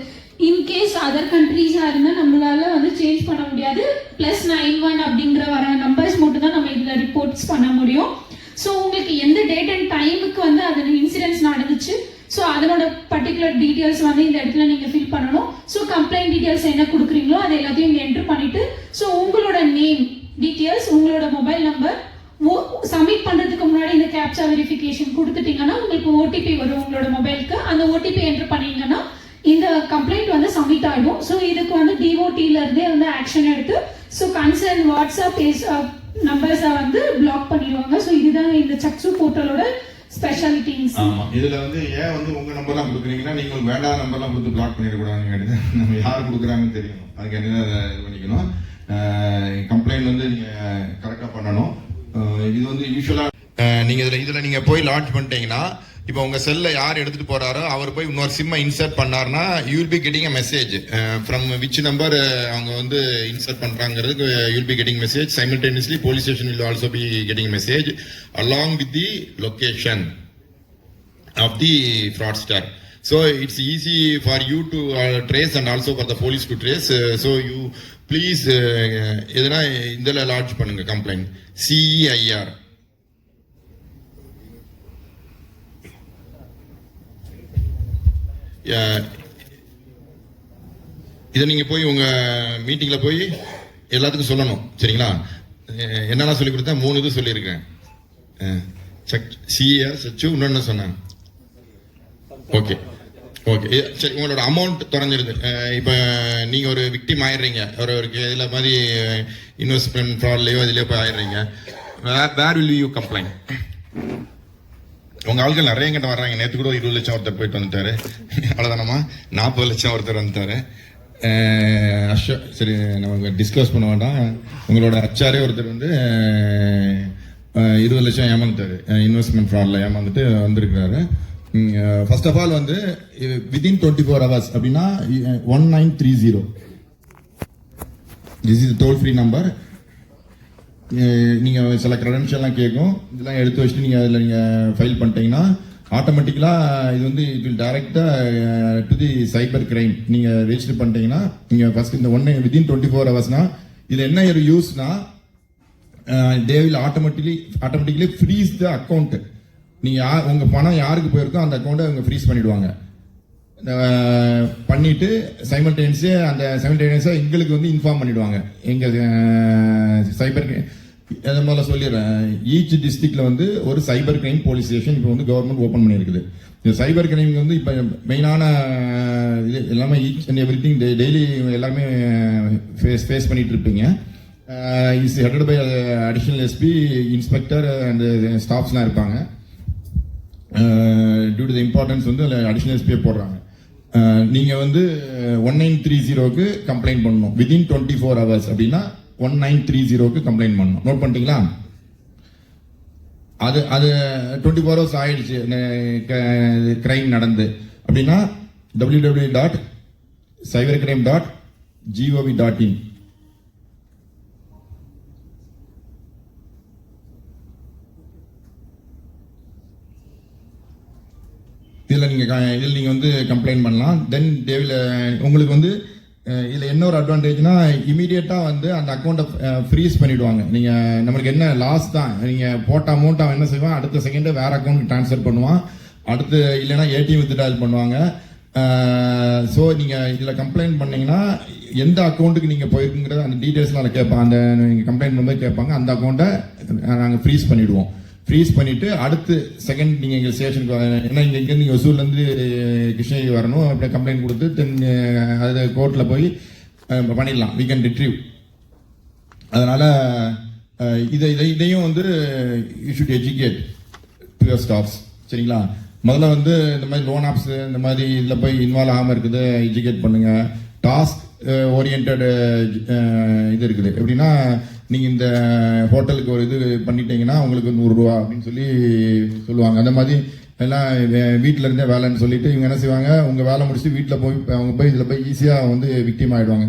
இன்கேஸ் அதர் கண்ட்ரீஸா இருந்தா நம்மளால வந்து சேஞ்ச் பண்ண முடியாது. +91 அப்படிங்கிற வர நம்பர்ஸ் மட்டும் தான் நம்ம இதுல ரிப்போர்ட்ஸ் பண்ண முடியும். ஸோ உங்களுக்கு எந்த டேட் அண்ட் டைமுக்கு வந்து அது இன்சிடென்ட்ஸ் நடந்துச்சு, ஸோ அதனோட பர்டிகுலர் டீட்டெயில்ஸ் வந்து இந்த இடத்துல நீங்க ஃபில் பண்ணணும். ஸோ கம்ப்ளைண்ட் டீட்டெயில்ஸ் என்ன கொடுக்குறீங்களோ அது எல்லாத்தையும் இங்க என்டர் பண்ணிட்டு, ஸோ உங்களோட நேம் டீட்டெயில்ஸ், உங்களோட மொபைல் நம்பர் சப்மிட் பண்றதுக்கு முன்னாடி இந்த கேப்சா வெரிஃபிகேஷன் கொடுத்துட்டீங்கன்னா உங்களுக்கு ஓடிபி வரும் உங்களோட மொபைலுக்கு. அந்த ஓடிபி என்டர் பண்ணீங்கன்னா இந்த கம்ப்ளைண்ட் வந்து சப்மிட் ஆகிடும். ஸோ இதுக்கு வந்து டிஓடில இருந்தே வந்து ஆக்ஷன் எடுத்து ஸோ கன்சர்ன் வாட்ஸ்அப் நம்பர்ஸை வந்து பிளாக் பண்ணிடுவாங்க. ஸோ இதுதான் இந்த சக்சு போர்ட்டலோட ஸ்பெஷாலிட்டிஸ். ஆமா, இதுல வந்து ஏன் வந்து உங்க நம்பர்லாம் கொடுக்குறீங்கன்னா நீங்க வேண்டாத நம்பர்லாம் கொடுத்து பிளாக் பண்ணிடக்கூடாதுன்னு நம்ம யார் கொடுக்குறாங்கன்னு தெரியணும். அதுக்கு என்ன இது பண்ணிக்கணும். கம்ப்ளைண்ட் வந்து நீங்க கரெக்டா பண்ணணும். இது வந்து யூஸ்வலா நீங்க இதுல நீங்க போய் லான்ச் பண்ணிட்டீங்கன்னா இப்போ உங்க செல்ல யார் எடுத்துட்டு போறாரோ அவர் போய் இன்னொரு சிம்மை இன்சர்ட் பண்ணாருன்னா you will be getting a message from which number அவங்க வந்து இன்சர்ட் பண்றாங்கிறதுக்கு you will be getting message. Simultaneously police station will also be getting message along with the location of the fraudster. So it's easy for you to trace and also for the police to trace. So you please எதனா இதெல்லாம் lodge பண்ணுங்க complaint. CEIR இதை நீங்க போய் உங்க மீட்டிங்ல போய் எல்லாத்துக்கும் சொல்லணும். சரிங்களா? என்னென்ன சொல்லி கொடுத்தா 3 இது சொல்லியிருக்கேன். CER சச்சு இன்னொன்னு சொன்னேன். ஓகே ஓகே சரி. உங்களோட அமௌண்ட் குறைஞ்சிருது. இப்போ நீங்க ஒரு விக்டிம் ஆயிடுறீங்க, ஒரு இதில் மாதிரி இன்வெஸ்ட்மெண்ட் ஃப்ராட்லையோ இதுலையோ போய் ஆயிடுறீங்க. Where will you complaint? உங்க ஆட்கள் நிறைய கிட்ட வர்றாங்க. நேற்று கூட 20 லட்சம் ஒருத்தர் போயிட்டு வந்துட்டாரு. அவ்வளோதானமா 40 லட்சம் ஒருத்தர் வந்துட்டாரு. சரி, நம்ம டிஸ்கஸ் பண்ண வேண்டாம். உங்களோட அச்சாரே ஒருத்தர் வந்து 20 லட்சம் ஏமாந்துட்டாரு, இன்வெஸ்ட்மெண்ட் ஃப்ராட்ல ஏமாந்துட்டு வந்திருக்கிறாரு. ஃபர்ஸ்ட் ஆஃப் ஆல் வந்து வித்தின் 24 hours அப்படின்னா 1930 this is toll free number. நீங்க சில கிரெடென்ஷியல்லாம் கேட்கும், இதெல்லாம் எடுத்து வச்சுட்டு நீங்க அதில் நீங்க ஃபைல் பண்ணிட்டீங்கன்னா ஆட்டோமேட்டிக்கலா இது வந்து இட் வில் டைரக்டா டு தி சைபர் கிரைம். நீங்க ரெஜிஸ்டர் பண்ணிட்டீங்கன்னா நீங்க ஃபர்ஸ்ட் இந்த வித்தின் 24 ஹவர்ஸ்னா இது என்ன ஒரு யூஸ்னா they will automatically freeze the account. நீங்க உங்க பணம் யாருக்கு போயிருக்கோ அந்த அக்கௌண்ட்டை அவங்க ஃப்ரீஸ் பண்ணிடுவாங்க. பண்ணிட்டு சைமல்டேனியஸா எங்களுக்கு வந்து இன்ஃபார்ம் பண்ணிடுவாங்க. எங்க சைபர் அதை முதல்ல சொல்லிடுறேன். ஈச் டிஸ்ட்ரிக்ட்ல வந்து ஒரு சைபர் கிரைம் போலீஸ் ஸ்டேஷன் இப்போ வந்து கவர்மெண்ட் ஓப்பன் பண்ணியிருக்குது. இந்த சைபர் கிரைம் வந்து இப்போ மெயினான இது எல்லாமே each and every thing daily எல்லாமே ஃபேஸ் பண்ணிட்டு இருப்பீங்க. Is headed by additional SP, inspector and ஸ்டாஃப்ஸ்லாம் இருப்பாங்க. டியூ டு த இம்பார்ட்டன்ஸ் வந்து அடிஷனல் எஸ்பியை போடுறாங்க. நீங்க வந்து 1930க்கு கம்ப்ளைண்ட் பண்ணணும். வித்தின் 24 hours அப்படின்னா 1930க்கு கம்ப்ளைண்ட் பண்ணணும். நோட் பண்ணிட்டீங்களா? அது 24 hours ஆயிடுச்சு கிரைம் நடந்து அப்படின்னா www.cybercrime.gov.in. இதில் நீங்கள் வந்து கம்ப்ளைண்ட் பண்ணலாம். தென் உங்களுக்கு வந்து இதில் என்ன ஒரு அட்வான்டேஜ்னா இமீடியட்டாக வந்து அந்த அக்கௌண்ட்டை ஃப்ரீஸ் பண்ணிவிடுவாங்க. நீங்கள் நம்மளுக்கு என்ன லாஸ் தான், நீங்கள் போட்ட அமௌண்ட் அவன் என்ன செய்வான், அடுத்த செகண்டு வேறு அக்கௌண்ட்டுக்கு ட்ரான்ஸ்ஃபர் பண்ணுவான். அடுத்து இல்லைன்னா ஏடிஎம் வித்ட்ரால் பண்ணுவாங்க. ஸோ நீங்கள் இதில் கம்ப்ளைண்ட் பண்ணீங்கன்னா எந்த அக்கௌண்ட்டுக்கு நீங்கள் போயிருக்குங்கிறத அந்த டீட்டெயில்ஸ்லாம் கேட்பாங்க. அந்த நீங்கள் கம்ப்ளைண்ட் பண்ணும்போது கேட்பாங்க. அந்த அக்கௌண்ட்டை நாங்கள் ஃப்ரீஸ் பண்ணிவிடுவோம். ஃப்ரீஸ் பண்ணிட்டு அடுத்து செகண்ட் நீங்கள் எங்கள் ஸ்டேஷனுக்கு ஏன்னா இங்கேருந்து நீங்கள் ஒசூர்லேருந்து கிருஷ்ணகிரி வரணும், அப்படியே கம்ப்ளைண்ட் கொடுத்து தென் அது கோர்ட்டில் போய் பண்ணிடலாம். We can retrieve. அதனால் இதையும் வந்து you should educate to your staffs. சரிங்களா? முதல்ல வந்து இந்த மாதிரி லோன் ஆப்ஸ் இந்த மாதிரி இதில் போய் இன்வால்வ் ஆகாமல் இருக்குது எஜுகேட் பண்ணுங்க. டாஸ்க் ஓரியன்ட் இது இருக்குது. எப்படின்னா நீங்கள் இந்த ஹோட்டலுக்கு ஒரு இது பண்ணிட்டீங்கன்னா உங்களுக்கு 100 ரூபா அப்படின்னு சொல்லி சொல்லுவாங்க. அந்த மாதிரி எல்லாம் வீட்டில் இருந்தே வேலைன்னு சொல்லிட்டு இவங்க என்ன செய்வாங்க, உங்கள் வேலை முடிச்சுட்டு வீட்டில் போய் அவங்க போய் இதில் போய் ஈஸியாக வந்து விக்டிம் ஆகிடுவாங்க.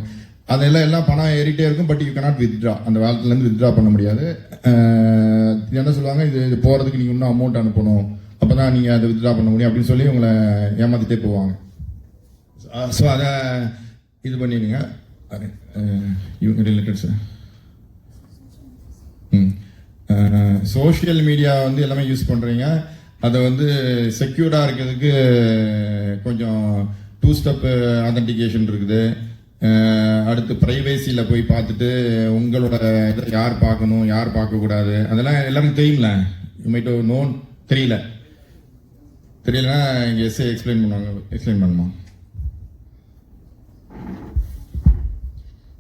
அதெல்லாம் பணம் ஏறிட்டே இருக்கும். பட் யூ கனாட் வித்ட்ரா, அந்த வேலத்துலேருந்து வித்ட்ரா பண்ண முடியாது. என்ன சொல்லுவாங்க, இது போகிறதுக்கு நீங்கள் இன்னும் அமௌண்ட் அனுப்பணும், அப்போ தான் நீங்கள் அதை வித்ட்ரா பண்ண முடியும் அப்படின்னு சொல்லி உங்களை ஏமாற்றிட்டே போவாங்க. ஸோ அதை இது பண்ணிடுங்க. இவங்க ரிலேட்டட் சார் சோஷியல் மீடியா வந்து எல்லாமே யூஸ் பண்ணுறீங்க. அதை வந்து செக்யூர்டாக இருக்கிறதுக்கு கொஞ்சம் 2 ஸ்டெப் ஆத்தன்டிகேஷன் இருக்குது. அடுத்து ப்ரைவேசியில் போய் பார்த்துட்டு உங்களோட இதை யார் பார்க்கணும் யார் பார்க்கக்கூடாது அதெல்லாம் எல்லாருக்கும் தெரியும்ல. யூமைட்டோ நோன் தெரியலன்னா இங்கே எஸ்ஏ எக்ஸ்பிளைன் பண்ணுமா?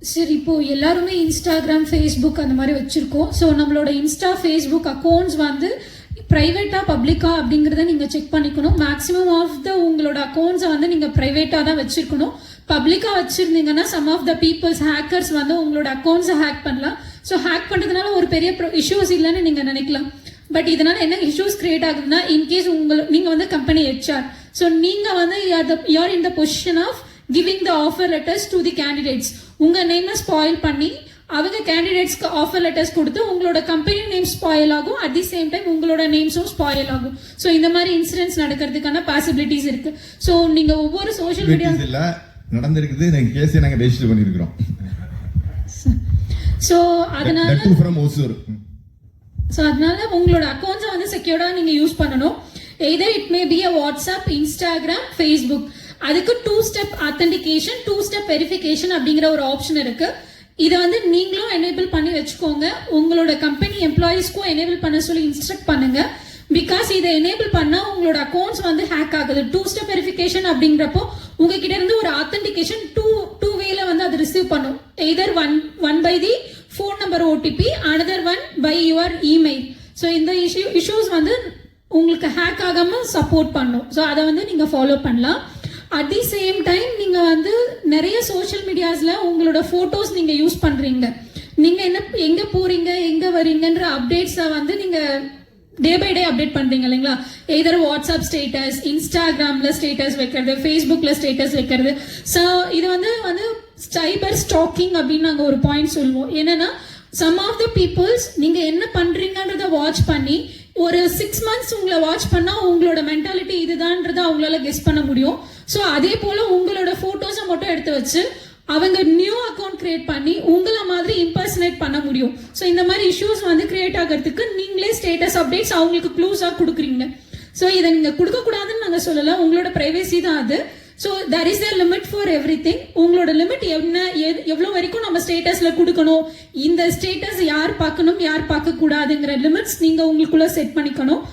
சரி, இப்போ எல்லாருமே இன்ஸ்டாகிராம், ஃபேஸ்புக் அந்த மாதிரி வச்சிருக்கோம். ஸோ நம்மளோட இன்ஸ்டா, ஃபேஸ்புக் அக்கௌண்ட்ஸ் வந்து ப்ரைவேட்டா பப்ளிக்கா அப்படிங்கிறத நீங்கள் செக் பண்ணிக்கணும். மேக்ஸிமம் ஆஃப் த உங்களோட அக்கௌண்ட்ஸை வந்து நீங்கள் ப்ரைவேட்டாக தான் வச்சிருக்கணும். பப்ளிக்காக வச்சிருந்தீங்கன்னா some of the peoples hackers வந்து உங்களோட அக்கௌண்ட்ஸை ஹேக் பண்ணலாம். ஸோ ஹேக் பண்ணுறதுனால ஒரு பெரிய இஷ்யூஸ் இல்லைன்னு நீங்கள் நினைக்கலாம். பட் இதனால என்ன இஷ்யூஸ் கிரியேட் ஆகுதுன்னா, இன்கேஸ் நீங்கள் வந்து கம்பெனி HR, ஸோ நீங்கள் வந்து you're in the position of giving the offer letters to the candidates. உங்கள் நேமை ஸ்பாயில் பண்ணி அவங்க கேண்டிடேட்ஸ்க்கு ஆஃபர் லெட்டர்ஸ் கொடுத்து உங்களோட கம்பெனி நேம் ஸ்பாயில் ஆகும். அட் தி சேம் டைம் உங்களோட நேம்ஸும் ஸ்பாயில் ஆகும். ஸோ இந்த மாதிரி இன்சிடென்ட்ஸ் நடக்கிறதுக்கான பாசிபிலிட்டிஸ் இருக்கு. ஸோ நீங்க ஒவ்வொரு சோஷியல் மீடியா நடந்திருக்குது, கேஸ் நாங்கள் ரெஜிஸ்டர் பண்ணியிருக்கிறோம். ஸோ அதனால உங்களோட அக்கௌண்ட்ஸை வந்து செக்யூர்டா நீங்க யூஸ் பண்ணணும். Either it may be WhatsApp, Instagram, Facebook. அதுக்கு 2 ஸ்டெப் ஆத்தென்டிகேஷன், 2 ஸ்டெப் வெரிஃபிகேஷன் அப்படிங்கிற ஒரு ஆப்ஷன் இருக்கு. இதை வந்து நீங்களும் எனேபிள் பண்ணி வச்சுக்கோங்க. உங்களோட கம்பெனி எம்ப்ளாயிஸ்க்கும் எனேபிள் பண்ண சொல்லி இன்ஸ்ட்ரக்ட் பண்ணுங்க. பிகாஸ் இதை எனேபிள் பண்ணா உங்களோட அக்கௌண்ட்ஸ் வந்து ஹேக் ஆகுது. 2 ஸ்டெப் வெரிஃபிகேஷன் அப்படிங்கிறப்போ உங்ககிட்ட இருந்து ஒரு ஆத்தென்டிகேஷன் டூ வேல வந்து அது ரிசீவ் பண்ணும். Either one by the phone number OTP, another one by your email. So இந்த இஷ்யூஸ் வந்து உங்களுக்கு ஹேக் ஆகாம சப்போர்ட் பண்ணும். ஸோ அதை வந்து நீங்க ஃபாலோ பண்ணலாம். அட் தி சேம் டைம் நீங்க வந்து நிறைய சோஷியல் மீடியாஸ்ல உங்களோட போட்டோஸ் நீங்க யூஸ் பண்றீங்க. நீங்க எங்க போறீங்க, எங்க வரீங்கன்ற அப்டேட்ஸை வந்து நீங்க டே பை டே அப்டேட் பண்றீங்க இல்லைங்களா? எதர் வாட்ஸ்அப் ஸ்டேட்டஸ், இன்ஸ்டாகிராம்ல ஸ்டேட்டஸ் வைக்கிறது, ஃபேஸ்புக்ல ஸ்டேட்டஸ் வைக்கிறது. ஸோ இது வந்து சைபர் ஸ்டாக்கிங் அப்படின்னு நாங்கள் ஒரு பாயிண்ட் சொல்லுவோம். என்னன்னா சம் ஆஃப் த பீப்புள்ஸ் நீங்க என்ன பண்றீங்கன்றத வாட்ச் பண்ணி ஒரு 6 months உங்களை வாட்ச் பண்ணா உங்களோட மென்டாலிட்டி இதுதான்றத அவங்களால கெஸ் பண்ண முடியும். ஸோ அதே போல உங்களோட போட்டோஸை மட்டும் எடுத்து வச்சு அவங்க நியூ அக்கௌண்ட் கிரியேட் பண்ணி உங்களை மாதிரி இம்பர்சனேட் பண்ண முடியும். ஸோ இந்த மாதிரி இஷ்யூஸ் வந்து கிரியேட் ஆகிறதுக்கு நீங்களே ஸ்டேட்டஸ் அப்டேட்ஸ் அவங்களுக்கு க்ளூஸாக கொடுக்குறீங்க. ஸோ இதை நீங்கள் கொடுக்கக்கூடாதுன்னு நாங்கள் சொல்லலை, உங்களோட ப்ரைவேசி தான் அது. So that is the limit for everything. உங்களோட லிமிட் என்ன, எவ்வளோ வரைக்கும் நம்ம ஸ்டேட்டஸ்ல கொடுக்கணும், இந்த ஸ்டேட்டஸ் யார் பார்க்கணும் யார் பார்க்க கூடாதுங்கிற லிமிட்ஸ் நீங்க உங்களுக்குள்ள செட் பண்ணிக்கணும்.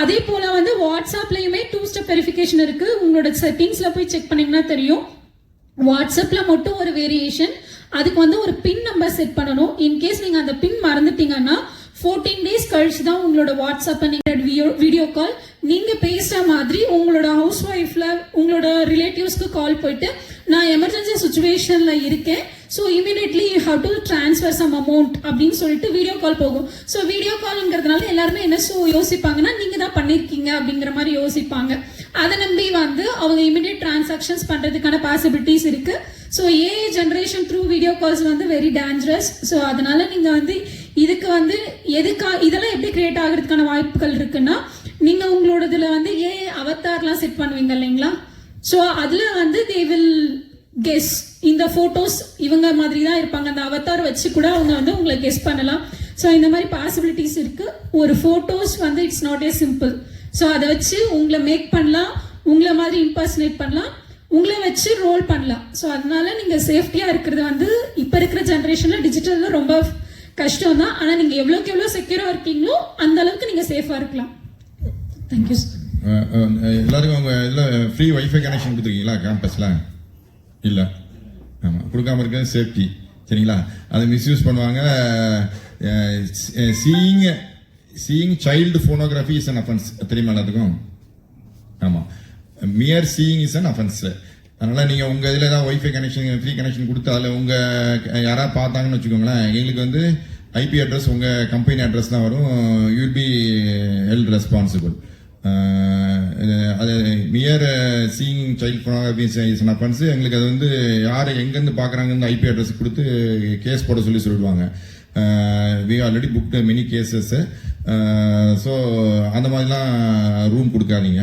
அதே போல வந்து வாட்ஸ்அப்லயுமே 2 ஸ்டெப் வெரிஃபிகேஷன் இருக்கு. உங்களோட செட்டிங்ஸ்ல போய் செக் பண்ணீங்கன்னா தெரியும். வாட்ஸ்அப்ல மட்டும் ஒரு வேரியேஷன், அதுக்கு வந்து ஒரு பின் நம்பர் செட் பண்ணணும். இன்கேஸ் நீங்க அந்த பின் மறந்துட்டீங்கன்னா 14 days கழிச்சு தான் உங்களோட வாட்ஸ்அப் வீடியோ கால் நீங்க பேசுற மாதிரி உங்களோட ஹவுஸ் ஒய்ஃப்ல உங்களோட ரிலேட்டிவ்ஸ்க்கு கால் போயிட்டு நான் எமர்ஜென்சி சுச்சுவேஷன்ல இருக்கேன், so immediately you have to transfer some amount அப்படின்னு சொல்லிட்டு வீடியோ கால் போகும். ஸோ வீடியோ கால்ங்கிறதுனால எல்லாருமே என்ன யோசிப்பாங்கன்னா நீங்க தான் பண்ணிருக்கீங்க அப்படிங்கிற மாதிரி யோசிப்பாங்க. அதை நம்பி வந்து அவங்க இமீடியட் டிரான்சாக்ஷன்ஸ் பண்றதுக்கான பாசிபிலிட்டிஸ் இருக்கு. So AI generation through video calls வந்து வெரி டேஞ்சரஸ். ஸோ அதனால நீங்க வந்து இதுக்கு வந்து இதெல்லாம் எப்படி கிரியேட் ஆகிறதுக்கான வாய்ப்புகள் இருக்குன்னா, நீங்க உங்களோட இதுல வந்து ஏஐ அவதார்லாம் செட் பண்ணுவீங்க இல்லைங்களா? ஸோ அதுல வந்து தே வில் கெஸ் இந்த போட்டோஸ் இவங்க மாதிரி தான் இருப்பாங்க, அந்த அவதார் வச்சு கூட அவங்க வந்து உங்களை கெஸ் பண்ணலாம். ஸோ இந்த மாதிரி பாசிபிலிட்டிஸ் இருக்கு. ஒரு போட்டோஸ் வந்து it's not a simple. So அதை வச்சு உங்களை மேக் பண்ணலாம், உங்களை மாதிரி இம்பர்சனேட் பண்ணலாம், உங்களை வச்சு ரோல் பண்ணலாம். ஸோ அதனால நீங்க சேஃப்டியா இருக்கிறது வந்து இப்ப இருக்கிற ஜென்ரேஷன்ல டிஜிட்டல்ல ரொம்ப கஷ்டம் தான். ஆனால் நீங்கள் எவ்வளோக்கு எவ்வளோ செக்யூராக இருக்கீங்களோ அந்த அளவுக்கு நீங்கள் சேஃபாக இருக்கலாம். Thank you sir. எல்லாருக்கும் அவங்க இதில் ஃப்ரீ வைஃபை கனெக்ஷன் கொடுத்துருக்கீங்களா கேம்பஸில்? இல்லை. ஆமாம், கொடுக்காம இருக்கிறது சேஃப்டி. சரிங்களா? அதை மிஸ்யூஸ் பண்ணுவாங்க. Seeing child phonography is an offence, தெரியுமா எல்லாத்துக்கும்? ஆமாம், மியர் சீயிங் இஸ் அன் அஃபென்ஸ். அதனால் நீங்கள் உங்கள் இதில் ஏதாவது ஒய்ஃபை கனெக்ஷன் ஃப்ரீ கனெக்ஷன் கொடுத்து அதில் உங்கள் யாராவது பார்த்தாங்கன்னு வச்சுக்கோங்களேன், எங்களுக்கு வந்து ஐபி அட்ரஸ் உங்கள் கம்பெனி அட்ரஸ் தான் வரும். You will be held responsible. அது mere seeing child pornography is an offence. எங்களுக்கு அது வந்து யார் எங்கேருந்து பார்க்குறாங்கன்னு ஐபி அட்ரஸ் கொடுத்து கேஸ் போட சொல்லிடுவாங்க. We already booked many cases. So அந்த மாதிரிலாம் ரூம் கொடுக்காதீங்க.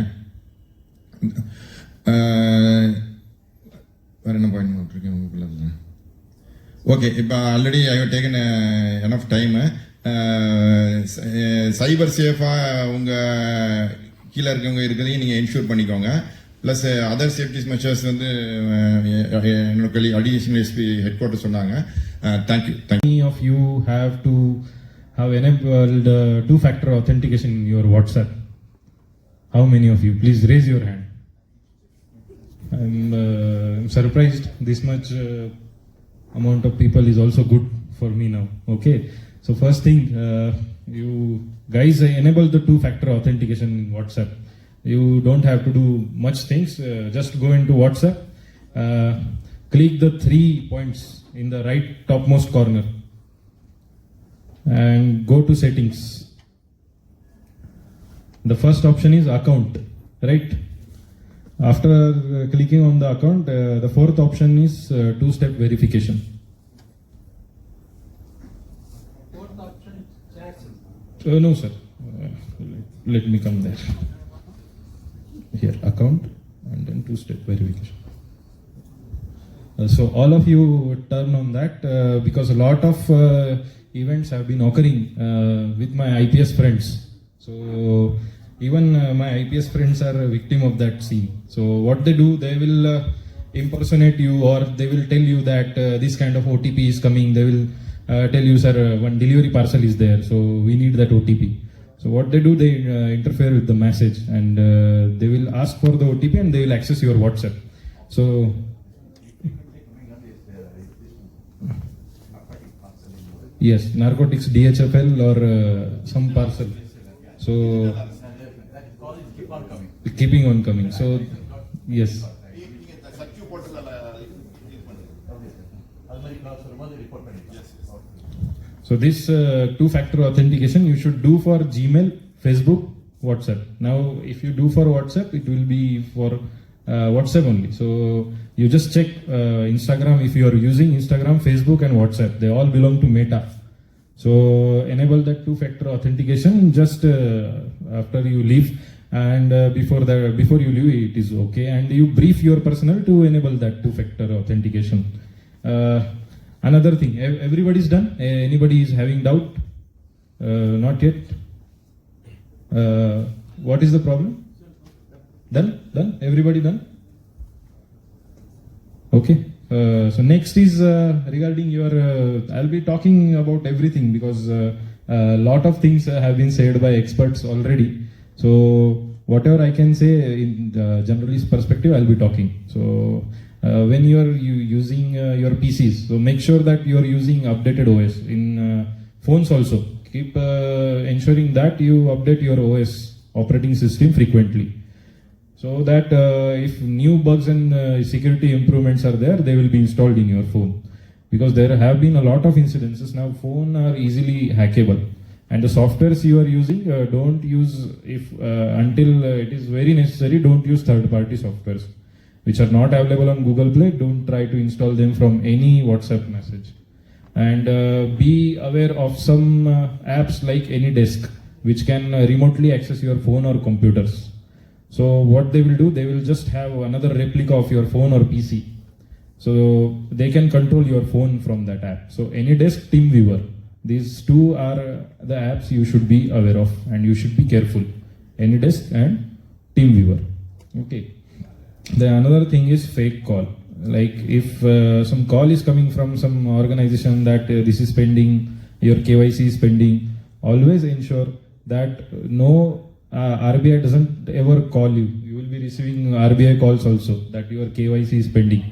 வேற என்ன பாயிண்ட் போட்டிருக்கேன் உங்களுக்குள்ள? ஓகே, இப்போ already I have taken enough time. Cyber சேஃபாக உங்கள் கீழே இருக்கவங்க இருக்கிறதையும் நீங்கள் என்ஷூர் பண்ணிக்கோங்க. ப்ளஸ் அதர் சேஃப்டி மெஷர்ஸ் வந்து என்னோட கலி அடிஷனல் எஸ்பி ஹெட் குவார்ட்டர் சொன்னாங்க. Thank you. Many of you have to have enabled two-factor authentication in your WhatsApp. How many of you? Please raise your hand. I'm surprised this much amount of people is also good for me now. Okay, so first thing, you guys enable the two-factor authentication in WhatsApp. You don't have to do much things. Just go into WhatsApp, click the 3 points in the right topmost corner and go to settings. The first option is account, right? After clicking on the account, the fourth option is two-step verification. Fourth option, chat. No sir, let me come there. Here, account and then two-step verification. So all of you turn on that because a lot of events have been occurring with my IPS friends. So even my IPS friends are a victim of that scene. So what they do, they will impersonate you, or they will tell you that this kind of OTP is coming. They will tell you, sir, one delivery parcel is there, so we need that OTP. So what they do, they interfere with the message, and they will ask for the OTP and they will access your WhatsApp. So yes, narcotics, DHFL or some parcel. So keeping on coming. So yes. So this two-factor authentication you should do for Gmail, Facebook, WhatsApp. Now if you do for WhatsApp, it will be for WhatsApp only. So you just check Instagram. If you are using Instagram, Facebook and WhatsApp, they all belong to Meta. So enable that two-factor authentication just after you leave, and before you leave it is okay, and you brief your personnel to enable that two-factor authentication. Another thing, everybody's done. Anybody is having doubt? Not yet. What is the problem? Done? Everybody done? Okay. So next is regarding your. I'll be talking about everything because a lot of things have been said by experts already. So whatever I can say in the generalist perspective, I'll be talking. So when you are using your PCs, so make sure that you are using updated OS. In phones also, keep ensuring that you update your OS operating system frequently, so that if new bugs and security improvements are there, they will be installed in your phone. Because there have been a lot of incidences. Now phone are easily hackable, and the softwares you are using, don't use until it is very necessary. Don't use third-party softwares which are not available on Google Play. Don't try to install them from any WhatsApp message. And be aware of some apps like AnyDesk, which can remotely access your phone or computers. So what they will do, they will just have another replica of your phone or PC. So they can control your phone from that app. So AnyDesk, TeamViewer, these two are the apps you should be aware of and you should be careful. AnyDesk and TeamViewer. Okay. The another thing is fake call. Like if some call is coming from some organization that this is pending your KYC is pending. Always ensure that no RBI doesn't ever call you. You will be receiving RBI calls also that your KYC is pending.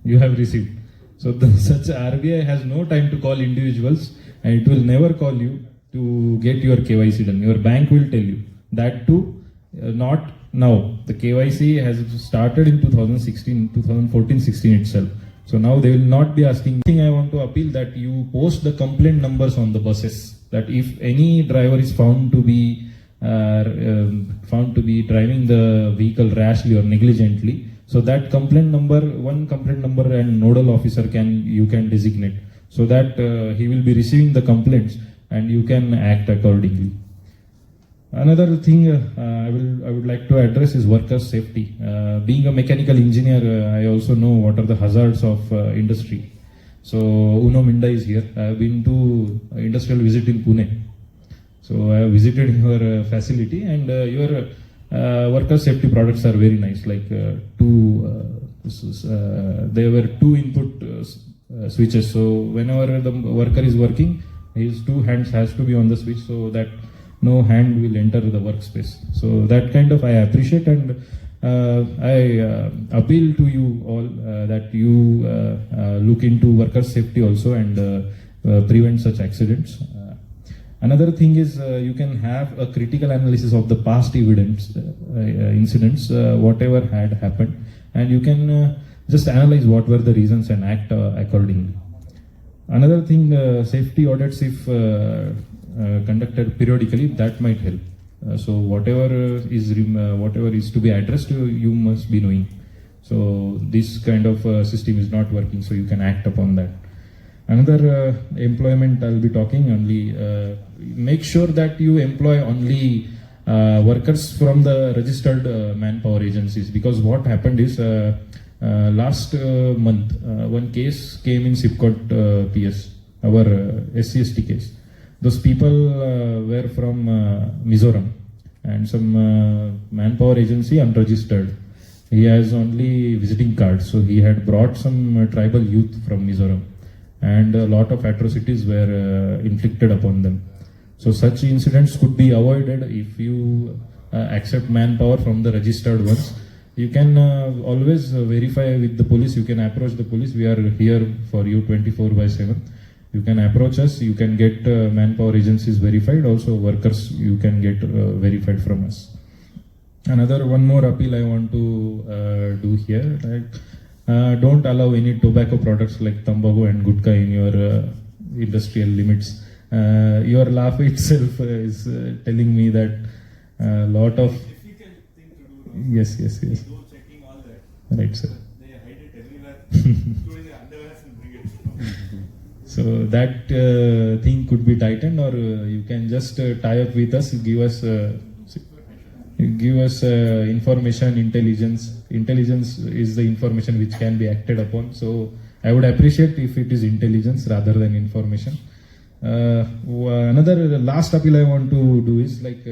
You have received. So such RBI has no time to call individuals, and it will never call you to get your KYC done. Your bank will tell you that too, not now. The KYC has started in 2014-16 itself. So now they will not be asking. I want to appeal that you post the complaint numbers on the buses. That if any driver is found to be driving the vehicle rashly or negligently, so that complaint number, one complaint number and nodal officer you can designate, so that he will be receiving the complaints and you can act accordingly. Another thing I would like to address is worker safety. Being a mechanical engineer, I also know what are the hazards of industry. So Uno Minda is here. I have been to industrial visit in Pune. So I have visited your facility, and your worker safety products are very nice. Like there were 2 input switches. So whenever the worker is working, his 2 hands has to be on the switch, so that no hand will enter the workspace. So that kind of I appreciate, and I appeal to you all that you look into worker safety also and prevent such accidents. Another thing is you can have a critical analysis of the past incidents, whatever had happened, and you can just analyze what were the reasons and act accordingly. Another thing, safety audits, if conducted periodically, that might help. So whatever is to be addressed, you must be knowing. So this kind of system is not working, so you can act upon that. Another employment I'll be talking only, make sure that you employ only workers from the registered manpower agencies, because what happened is last month one case came in SIPCOT PS, our SCST case. Those people were from Mizoram, and some manpower agency unregistered. He has only visiting cards, so he had brought some tribal youth from Mizoram, and a lot of atrocities were inflicted upon them. So such incidents could be avoided if you accept manpower from the registered ones. You can always verify with the police. You can approach the police. We are here for you 24/7. You can approach us. You can get manpower agencies verified. Also workers you can get verified from us. Another one more appeal I want to do here. Don't allow any tobacco products like tobacco and gutka in your industrial limits. Your laugh itself is telling me that a lot of yes. Right, sir. They hide it everywhere, including the underwear and bring it. So that thing could be tightened, or you can just tie up with us, give us information, intelligence. Intelligence is the information which can be acted upon. So I would appreciate if it is intelligence rather than information. Another last appeal I want to do is, like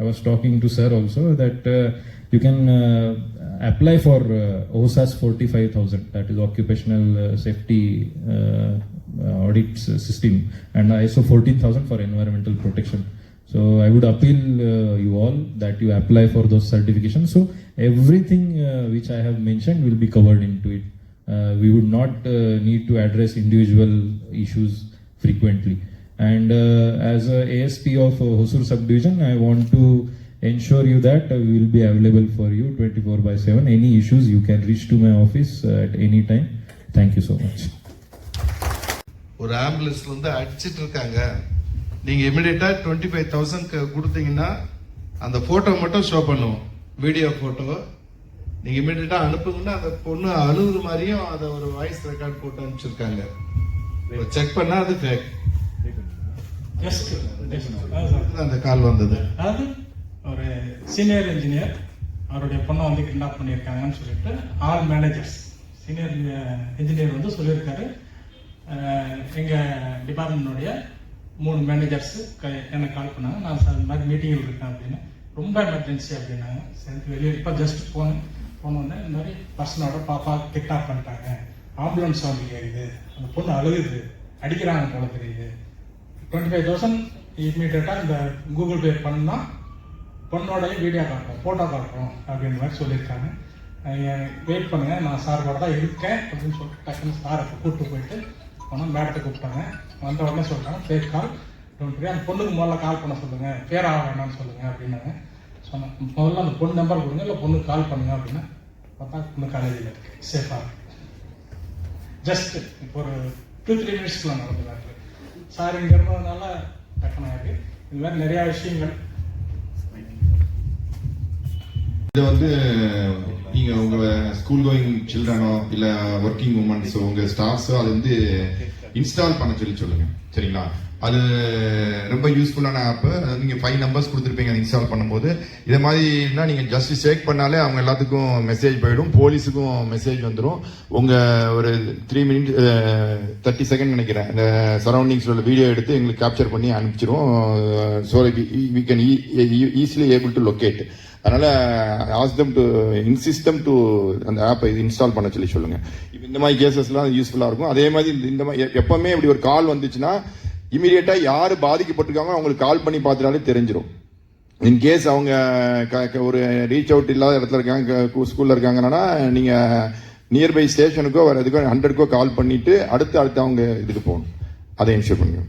I was talking to sir also, that you can apply for OSAS 45,000, that is occupational safety audit system, and ISO 14,000 for environmental protection. So I would appeal you all that you apply for those certifications. So everything which I have mentioned will be covered into it. We would not need to address individual issues frequently. And as a ASP of Hosur subdivision, I want to ensure you that we will be available for you 24/7. Any issues, you can reach to my office at any time. Thank you so much. ஒரு ஆம்புலன்ஸ்ல வந்து அடிச்சிட்டு இருக்காங்க, நீங்க இமிடியேட்டா 25,000 கொடுத்தீங்கன்னா அந்த photo மட்டும் show பண்ணுவோம், video photo நீங்க இமிடியேட்டா அனுப்புங்கன்னா அந்த பொண்ணு அழுகுற மாதிரியும் அதை ஒரு வாய்ஸ் ரெக்கார்ட் போட்டு அனுப்பிச்சிருக்காங்க. செக் பண்ணா அது ஃபேக். அந்த கால் வந்தது. அதாவது ஒரு சீனியர் இன்ஜினியர் அவருடைய பொண்ணை வந்து கிட்னாப் பண்ணியிருக்காங்கன்னு சொல்லிட்டு ஆல் மேனேஜர்ஸ் சீனியர் இன்ஜினியர் வந்து சொல்லியிருக்காரு. எங்கள் டிபார்ட்மெண்ட்டுடைய 3 மேனேஜர்ஸ் எனக்கு கால் பண்ணாங்க. நான் இந்த மாதிரி மீட்டிங்கில் இருக்கேன் அப்படின்னு, ரொம்ப எமர்ஜென்சி அப்படின்னாங்க. சரி வெளியே இப்போ ஜஸ்ட் போனோடனே இந்த மாதிரி பர்சனோட பாப்பா கிட்னாப் பண்ணிட்டாங்க, ஆம்புலன்ஸ் வந்து கேட்குது, அந்த பொண்ணு அழுகுது, அடிக்கிறாங்க போல தெரியுது, 25,000 இமீடியட்டாக இந்த கூகுள் பே பண்ணால் பொண்ணோடைய வீடியோ காட்டுறோம், ஃபோட்டோ காட்டுறோம் அப்படின்ற மாதிரி சொல்லியிருக்காங்க. வெயிட் பண்ணுங்கள், நான் சார் கூட தான் இருக்கேன் அப்படின்னு சொல்லிட்டு டக்குன்னு சாரை கூப்பிட்டு போயிட்டு போனால் மேடத்தை கூப்பிட்டாங்க. வந்த உடனே சொல்லிட்டாங்க ஃபேக் கால், டோன்ட் வரி, அந்த பொண்ணுக்கு முதல்ல கால் பண்ண சொல்லுங்கள், பேர் ஆக வேண்டாம்னு சொல்லுங்கள் அப்படின்னாங்க. சொன்னேன் முதல்ல அந்த பொண்ணு நம்பர் கொடுங்க, இல்லை பொண்ணுக்கு கால் பண்ணுங்க அப்படின்னா பார்த்தா பொண்ணு காலேஜில் இருக்குது, சேஃபாக. ஜஸ்ட் இப்போ ஒரு 2-3 மினிட்ஸ்க்குள்ள நடந்துதான் சார் இங்கே இருந்ததுனால டக்குனா இருக்குது. இது மாதிரி நிறையா விஷயங்கள். இது வந்து நீங்க உங்க ஸ்கூல் கோயிங் சில்ட்ரனோ இல்ல ஒர்க்கிங் உமன்ஸோ உங்க ஸ்டாஃப்ஸோ அது வந்து இன்ஸ்டால் பண்ண சொல்லுங்க, சரிங்களா? அது ரொம்ப யூஸ்ஃபுல்லான ஆப். நீங்க 5 நம்பர்ஸ் கொடுத்துருப்பீங்க இன்ஸ்டால் பண்ணும்போது. இதே மாதிரினா நீங்க ஜஸ்ட் ஷேக் பண்ணாலே அவங்க எல்லாத்துக்கும் மெசேஜ் போயிடும், போலீஸுக்கும் மெசேஜ் வந்துடும். உங்க ஒரு 3 மினிட் 30 செகண்ட் நினைக்கிறேன் இந்த சரௌண்டிங்ஸ் உள்ள வீடியோ எடுத்து எங்களுக்கு கேப்சர் பண்ணி அனுப்பிச்சிரும். So we can easily able to locate. அதனால ask them to insist them to அந்த ஆப்பை இன்ஸ்டால் பண்ண சொல்லுங்க. இப்போ இந்த மாதிரி கேசஸ்லாம் யூஸ்ஃபுல்லா இருக்கும். அதே மாதிரி இந்த மாதிரி எப்பவுமே இப்படி ஒரு கால் வந்துச்சுன்னா இமீடியட்டா யாரு பாதிக்கப்பட்டிருக்காங்க அவங்களுக்கு கால் பண்ணி பார்த்துட்டாலே தெரிஞ்சிடும். இன்கேஸ் அவங்க ஒரு ரீச் அவுட் இல்லாத இடத்துல இருக்காங்க, ஸ்கூல்ல இருக்காங்கன்னா நீங்க நியர்பை ஸ்டேஷனுக்கோ வேற எதுக்கோ 100க்கோ கால் பண்ணிட்டு அடுத்து அவங்க இதுக்கு போகணும். அதை இன்ஷூர் பண்ணுங்க.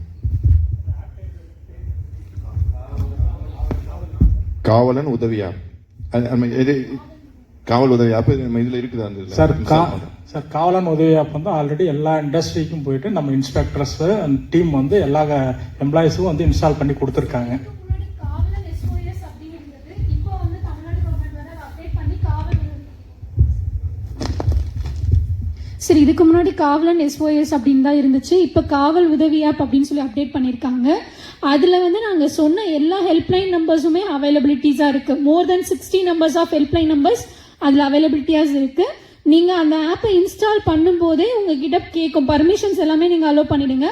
காவலன் உதவி ஆப், காவல் உதவி ஆப் இதுல இருக்குது. அந்த சார் காவலன் உதவி ஆப் வந்து ஆல்ரெடி எல்லா இண்டஸ்ட்ரிக்கும் போயிட்டு நம்ம இன்ஸ்பெக்டர்ஸ் டீம் வந்து எல்லா எம்ப்ளாயிஸுக்கும் வந்து இன்ஸ்டால் பண்ணி கொடுத்துருக்காங்க. சரி, இதுக்கு முன்னாடி காவலன் SOS அப்படின்னு தான் இருந்துச்சு. இப்போ காவல் உதவி ஆப் அப்படின்னு சொல்லி அப்டேட் பண்ணியிருக்காங்க. அதில் வந்து நாங்கள் சொன்ன எல்லா ஹெல்ப்லைன் நம்பர்ஸுமே அவைலபிலிட்டிஸாக இருக்குது. மோர் தென் 60 நம்பர்ஸ் ஆஃப் ஹெல்ப்லைன் நம்பர்ஸ் அதில் அவைலபிலிட்டியாக இருக்குது. நீங்கள் அந்த ஆப்பை இன்ஸ்டால் பண்ணும்போதே உங்ககிட்ட கேட்கும் பர்மிஷன்ஸ் எல்லாமே நீங்கள் அலோவ் பண்ணிடுங்க.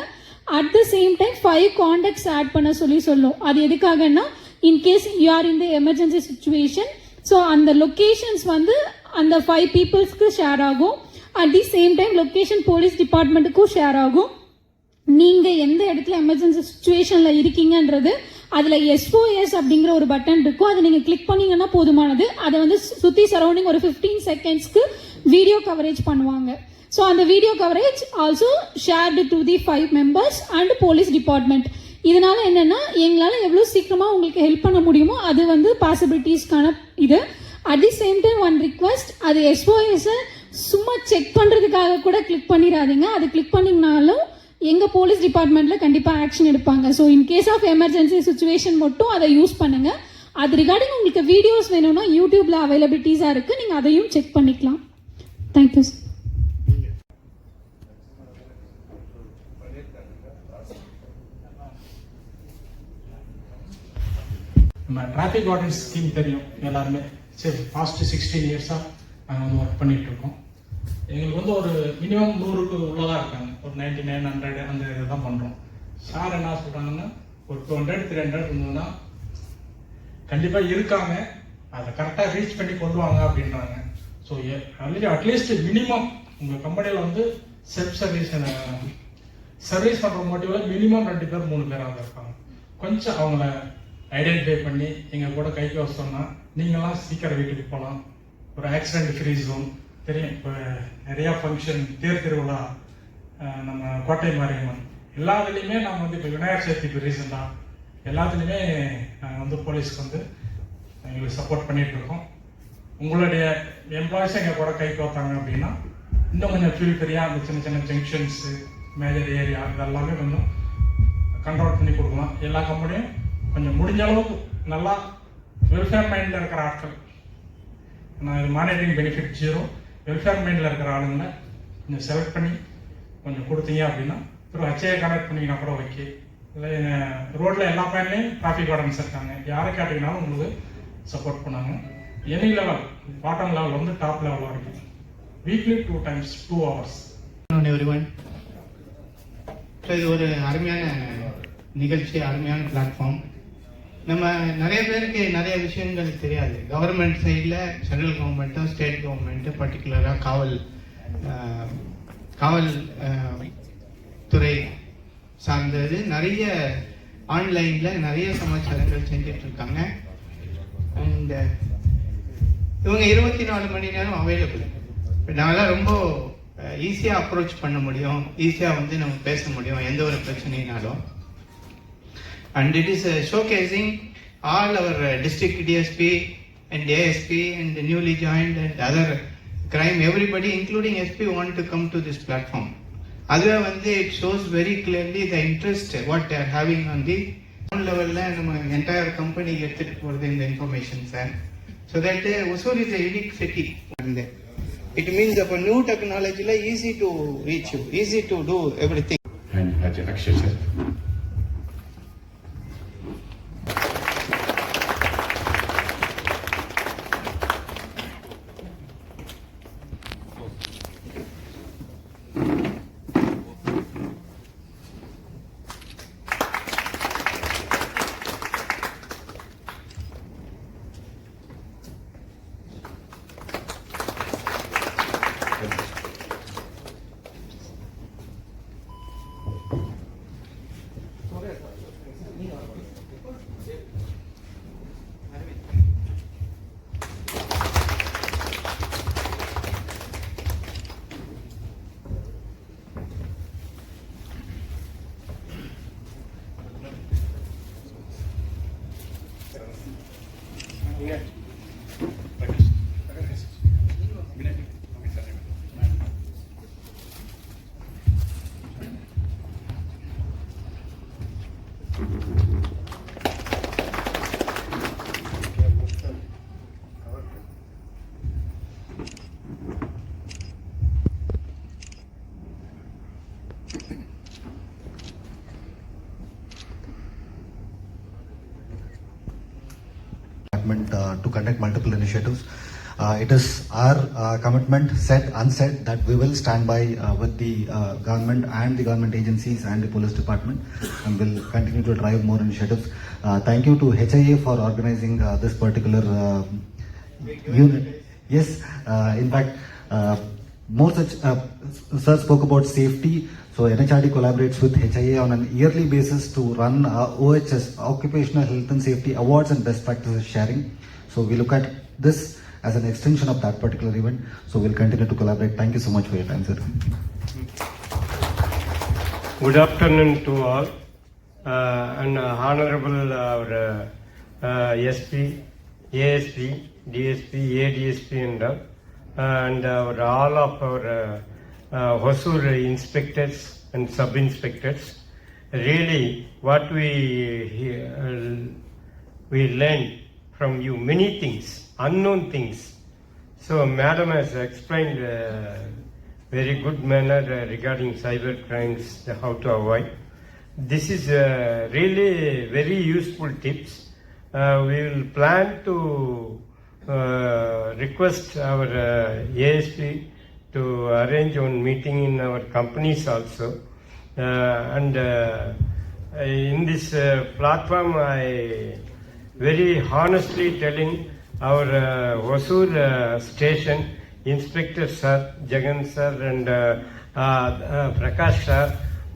At the same time 5 contacts add பண்ண சொல்லும். அது எதுக்காகன்னா in case you are in the emergency situation, so அந்த லொக்கேஷன்ஸ் வந்து அந்த 5 பீப்புள்ஸ்க்கு ஷேர் ஆகும். At the same time location police டிபார்ட்மெண்ட்டுக்கும் ஷேர் ஆகும். நீங்கள் எந்த இடத்துல எமர்ஜென்சி சுச்சுவேஷனில் இருக்கீங்கன்றது அதில் SOS அப்படிங்கிற ஒரு பட்டன் இருக்கும். அதை நீங்கள் கிளிக் பண்ணீங்கன்னா போதுமானது. அதை வந்து சுற்றி சரௌண்டிங் ஒரு 15 செகண்ட்ஸ்க்கு வீடியோ கவரேஜ் பண்ணுவாங்க. ஸோ அந்த video coverage also shared to the 5 members and police department. இதனால என்னன்னா எங்களால் எவ்வளோ சீக்கிரமாக உங்களுக்கு ஹெல்ப் பண்ண முடியுமோ அது வந்து பாசிபிலிட்டிஸ்க்கான இது. At the same time one request, அது SOS சும்மா செக் பண்ணுறதுக்காக கூட கிளிக் பண்ணிடாதீங்க. அது கிளிக் பண்ணிங்கனாலும் எங்கள் போலீஸ் டிபார்ட்மெண்ட்டில் கண்டிப்பாக ஆக்ஷன் எடுப்பாங்க. So in case of emergency situation மட்டும் அதை யூஸ் பண்ணுங்கள். அது ரிகார்டிங் உங்களுக்கு வீடியோஸ் வேணும்னா யூடியூப்ல அவைலபிலிட்டிஸாக இருக்குது, நீங்கள் அதையும் செக் பண்ணிக்கலாம். Thank you sir. நம்ம டிராஃபிக் வார்டன் ஸ்கீம் தெரியும் எல்லாருமே. சரி, பாஸ்ட் 16 இயர்ஸாக நாங்கள் வந்து ஒர்க் பண்ணிட்டு இருக்கோம். எங்களுக்கு வந்து ஒரு மினிமம் 100க்கு உள்ளதாக இருக்காங்க. ஒரு 99, 100 அந்த இதை தான் பண்ணுறோம். சார் என்ன சொல்கிறாங்கன்னா ஒரு 200, 300 இருந்ததுன்னா கண்டிப்பாக இருக்காங்க, அதை கரெக்டாக ரீச் பண்ணி கொண்டு வாங்க அப்படின்றாங்க. ஸோ அட்லீஸ்ட் மினிமம் உங்கள் கம்பெனியில் வந்து செல்ஃப் சர்வீஸ் பண்ணுற மோட்டிவில் மினிமம் 2 பேர் 3 பேராக இருக்காங்க. கொஞ்சம் அவங்கள ஐடென்டிஃபை பண்ணி எங்கள் கூட கைக்கு வச்சோம்னா நீங்களாம் சீக்கிரம் வீட்டுக்கு போகலாம். ஒரு ஆக்சிடென்ட் ஃப்ரீ ஜோன் தெரியும். இப்போ நிறையா ஃபங்க்ஷன், தேர் திருவிழா, நம்ம கோட்டை மாரியம்மன் எல்லாத்துலேயுமே நாங்கள் வந்து இப்போ விநாயகர் சதுர்த்திக்கு ரீசெண்டாக எல்லாத்துலேயுமே நாங்கள் வந்து போலீஸ்க்கு வந்து எங்களுக்கு சப்போர்ட் பண்ணிகிட்டு இருக்கோம். உங்களுடைய எம்ப்ளாயிஸும் எங்கள் கூட கை கோத்தாங்க அப்படின்னா இன்னும் கொஞ்சம் ஃபியூரியாக அந்த சின்ன சின்ன ஜங்ஷன்ஸு, மேஜர் ஏரியா இதெல்லாமே கொஞ்சம் கண்ட்ரோல் பண்ணி கொடுக்கலாம். எல்லா கம்பெனியும் கொஞ்சம் முடிஞ்ச அளவுக்கு நல்லா வெல்ஃபேர் மைண்டில் இருக்கிற ஆட்கள், நான் இது மானிட்டரிங் பெனிஃபிட் 0, வெல்ஃபேர் மைண்டில் இருக்கிற ஆளுங்களை கொஞ்சம் செலக்ட் பண்ணி கொஞ்சம் கொடுத்தீங்க அப்படின்னா அப்புறம் HIA கனெக்ட் பண்ணிங்கன்னா கூட ஓகே. இல்லை ரோட்டில் எல்லா பாயிண்ட்லேயும் டிராஃபிக் வார்டன்ஸ் இருக்காங்க. யாரை கேட்டிங்கனாலும் உங்களுக்கு சப்போர்ட் பண்ணாங்க. எனி லெவல், பாட்டம் லெவல் வந்து டாப் லெவல் வரைக்கும் வீக்லி 2 times 2 hours. எவ்ரிவன், இது ஒரு அருமையான நிகழ்ச்சி, அருமையான பிளாட்ஃபார்ம். நம்ம நிறைய பேருக்கு நிறைய விஷயங்கள் தெரியாது. கவர்மெண்ட் சைடில் சென்ட்ரல் கவர்மெண்ட்டும் ஸ்டேட் கவர்மெண்ட்டு பர்டிகுலராக காவல் துறை சார்ந்தது நிறைய ஆன்லைனில் நிறைய சமாச்சாரங்கள் செஞ்சுட்டு இருக்காங்க. அண்ட் இவங்க 24 மணி நேரம் அவைலபிள். நாங்களாம் ரொம்ப ஈஸியாக அப்ரோச் பண்ண முடியும், ஈஸியாக வந்து நம்ம பேச முடியும் எந்த ஒரு பிரச்சனைனாலும். And it is showcasing all our district DSP and ASP and newly joined and other crime, everybody including SP want to come to this platform. அதுவே வந்து it shows very clearly the interest what they are having on the ground level ல நம்ம entire company எடுத்துட்டு போறது இந்த information sir. So that Hosur is a unique city. And it means that new technology la easy to reach you, easy to do everything. And Akshay sir. To conduct multiple initiatives. It is our commitment, said, unsaid, that we will stand by with the government and the government agencies and the police department, and will continue to drive more initiatives. Thank you to HIA for organizing this particular unit. Yes, in fact, more such, sir spoke about safety. So NHRD collaborates with HIA on an yearly basis to run OHS, Occupational Health and Safety Awards and Best Practices Sharing. So we look at this as an extension of that particular event. So we'll continue to collaborate. Thank you so much for your time, sir. Good afternoon to all. And Honorable our SP, ASP, DSP, ADSP and all of our Hosur inspectors and sub-inspectors. Really, what we learned from you, many things, unknown things. So Madam has explained very good manner regarding cyber crimes, how to avoid. This is really very useful tips. We will plan to request our ASP to arrange one meeting in our companies also. And in this platform, I very honestly telling our Hosur station inspector sir, Jagan sir and Prakash sir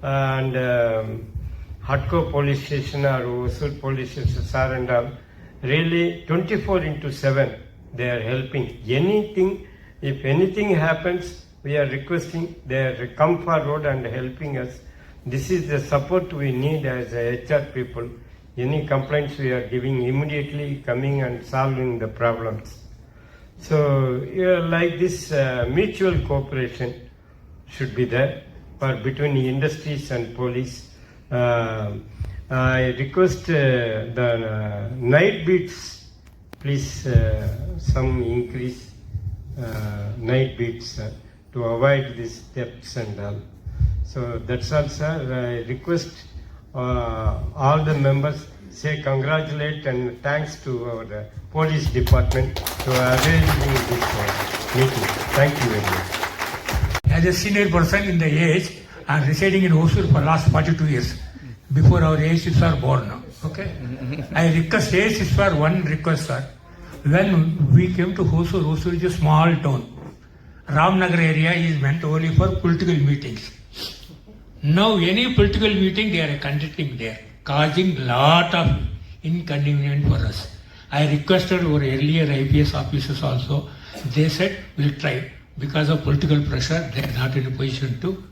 and Hatko police station or Hosur police station sir and all, really 24/7 they are helping. Anything, if anything happens, we are requesting they are come forward and helping us. This is the support we need as HR people. Any complaints we are giving, immediately coming and solving the problems. So like this mutual cooperation should be there for between the industries and police. I request the night beats, please some increase night beats to avoid these thefts and all. So that's all, sir. I request all the members say congratulate and thanks to our police department to arranging this meeting. Thank you very much. As a senior person in the age, I am residing in Hosur for last 42 years. Before our ASIs are born. Okay, I request ASIs for one request, sir. When we came to Hosur, Hosur is a small town. Ramnagar area is meant only for political meetings. Now any political meeting they are conducting there, causing lot of inconvenience for us. I requested our earlier IPS officers also. They said we'll try. Because of political pressure, they are not in a position to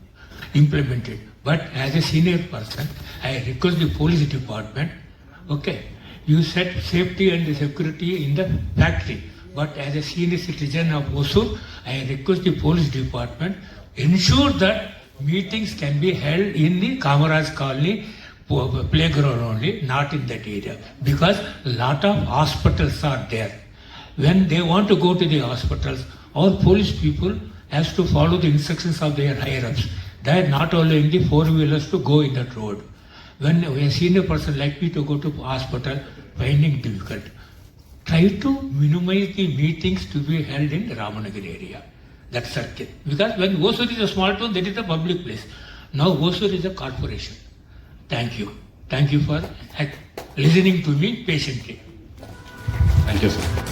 implement it. But as a senior person, I request the police department, okay, you set safety and security in the factory. But as a senior citizen of Hosur, I request the police department ensure that meetings can be held in the Kamaraj Colony playground only, not in that area. Because a lot of hospitals are there. When they want to go to the hospitals, our police people has to follow the instructions of their higher-ups. They are not allowing the four-wheelers to go in that road. When a senior person like me to go to hospital, finding difficult. Try to minimize the meetings to be held in the Ramanagar area, that circuit. Because when Hosur is a small town, that is a public place. Now Hosur is a corporation. Thank you. Thank you for listening to me patiently. Thank you, sir.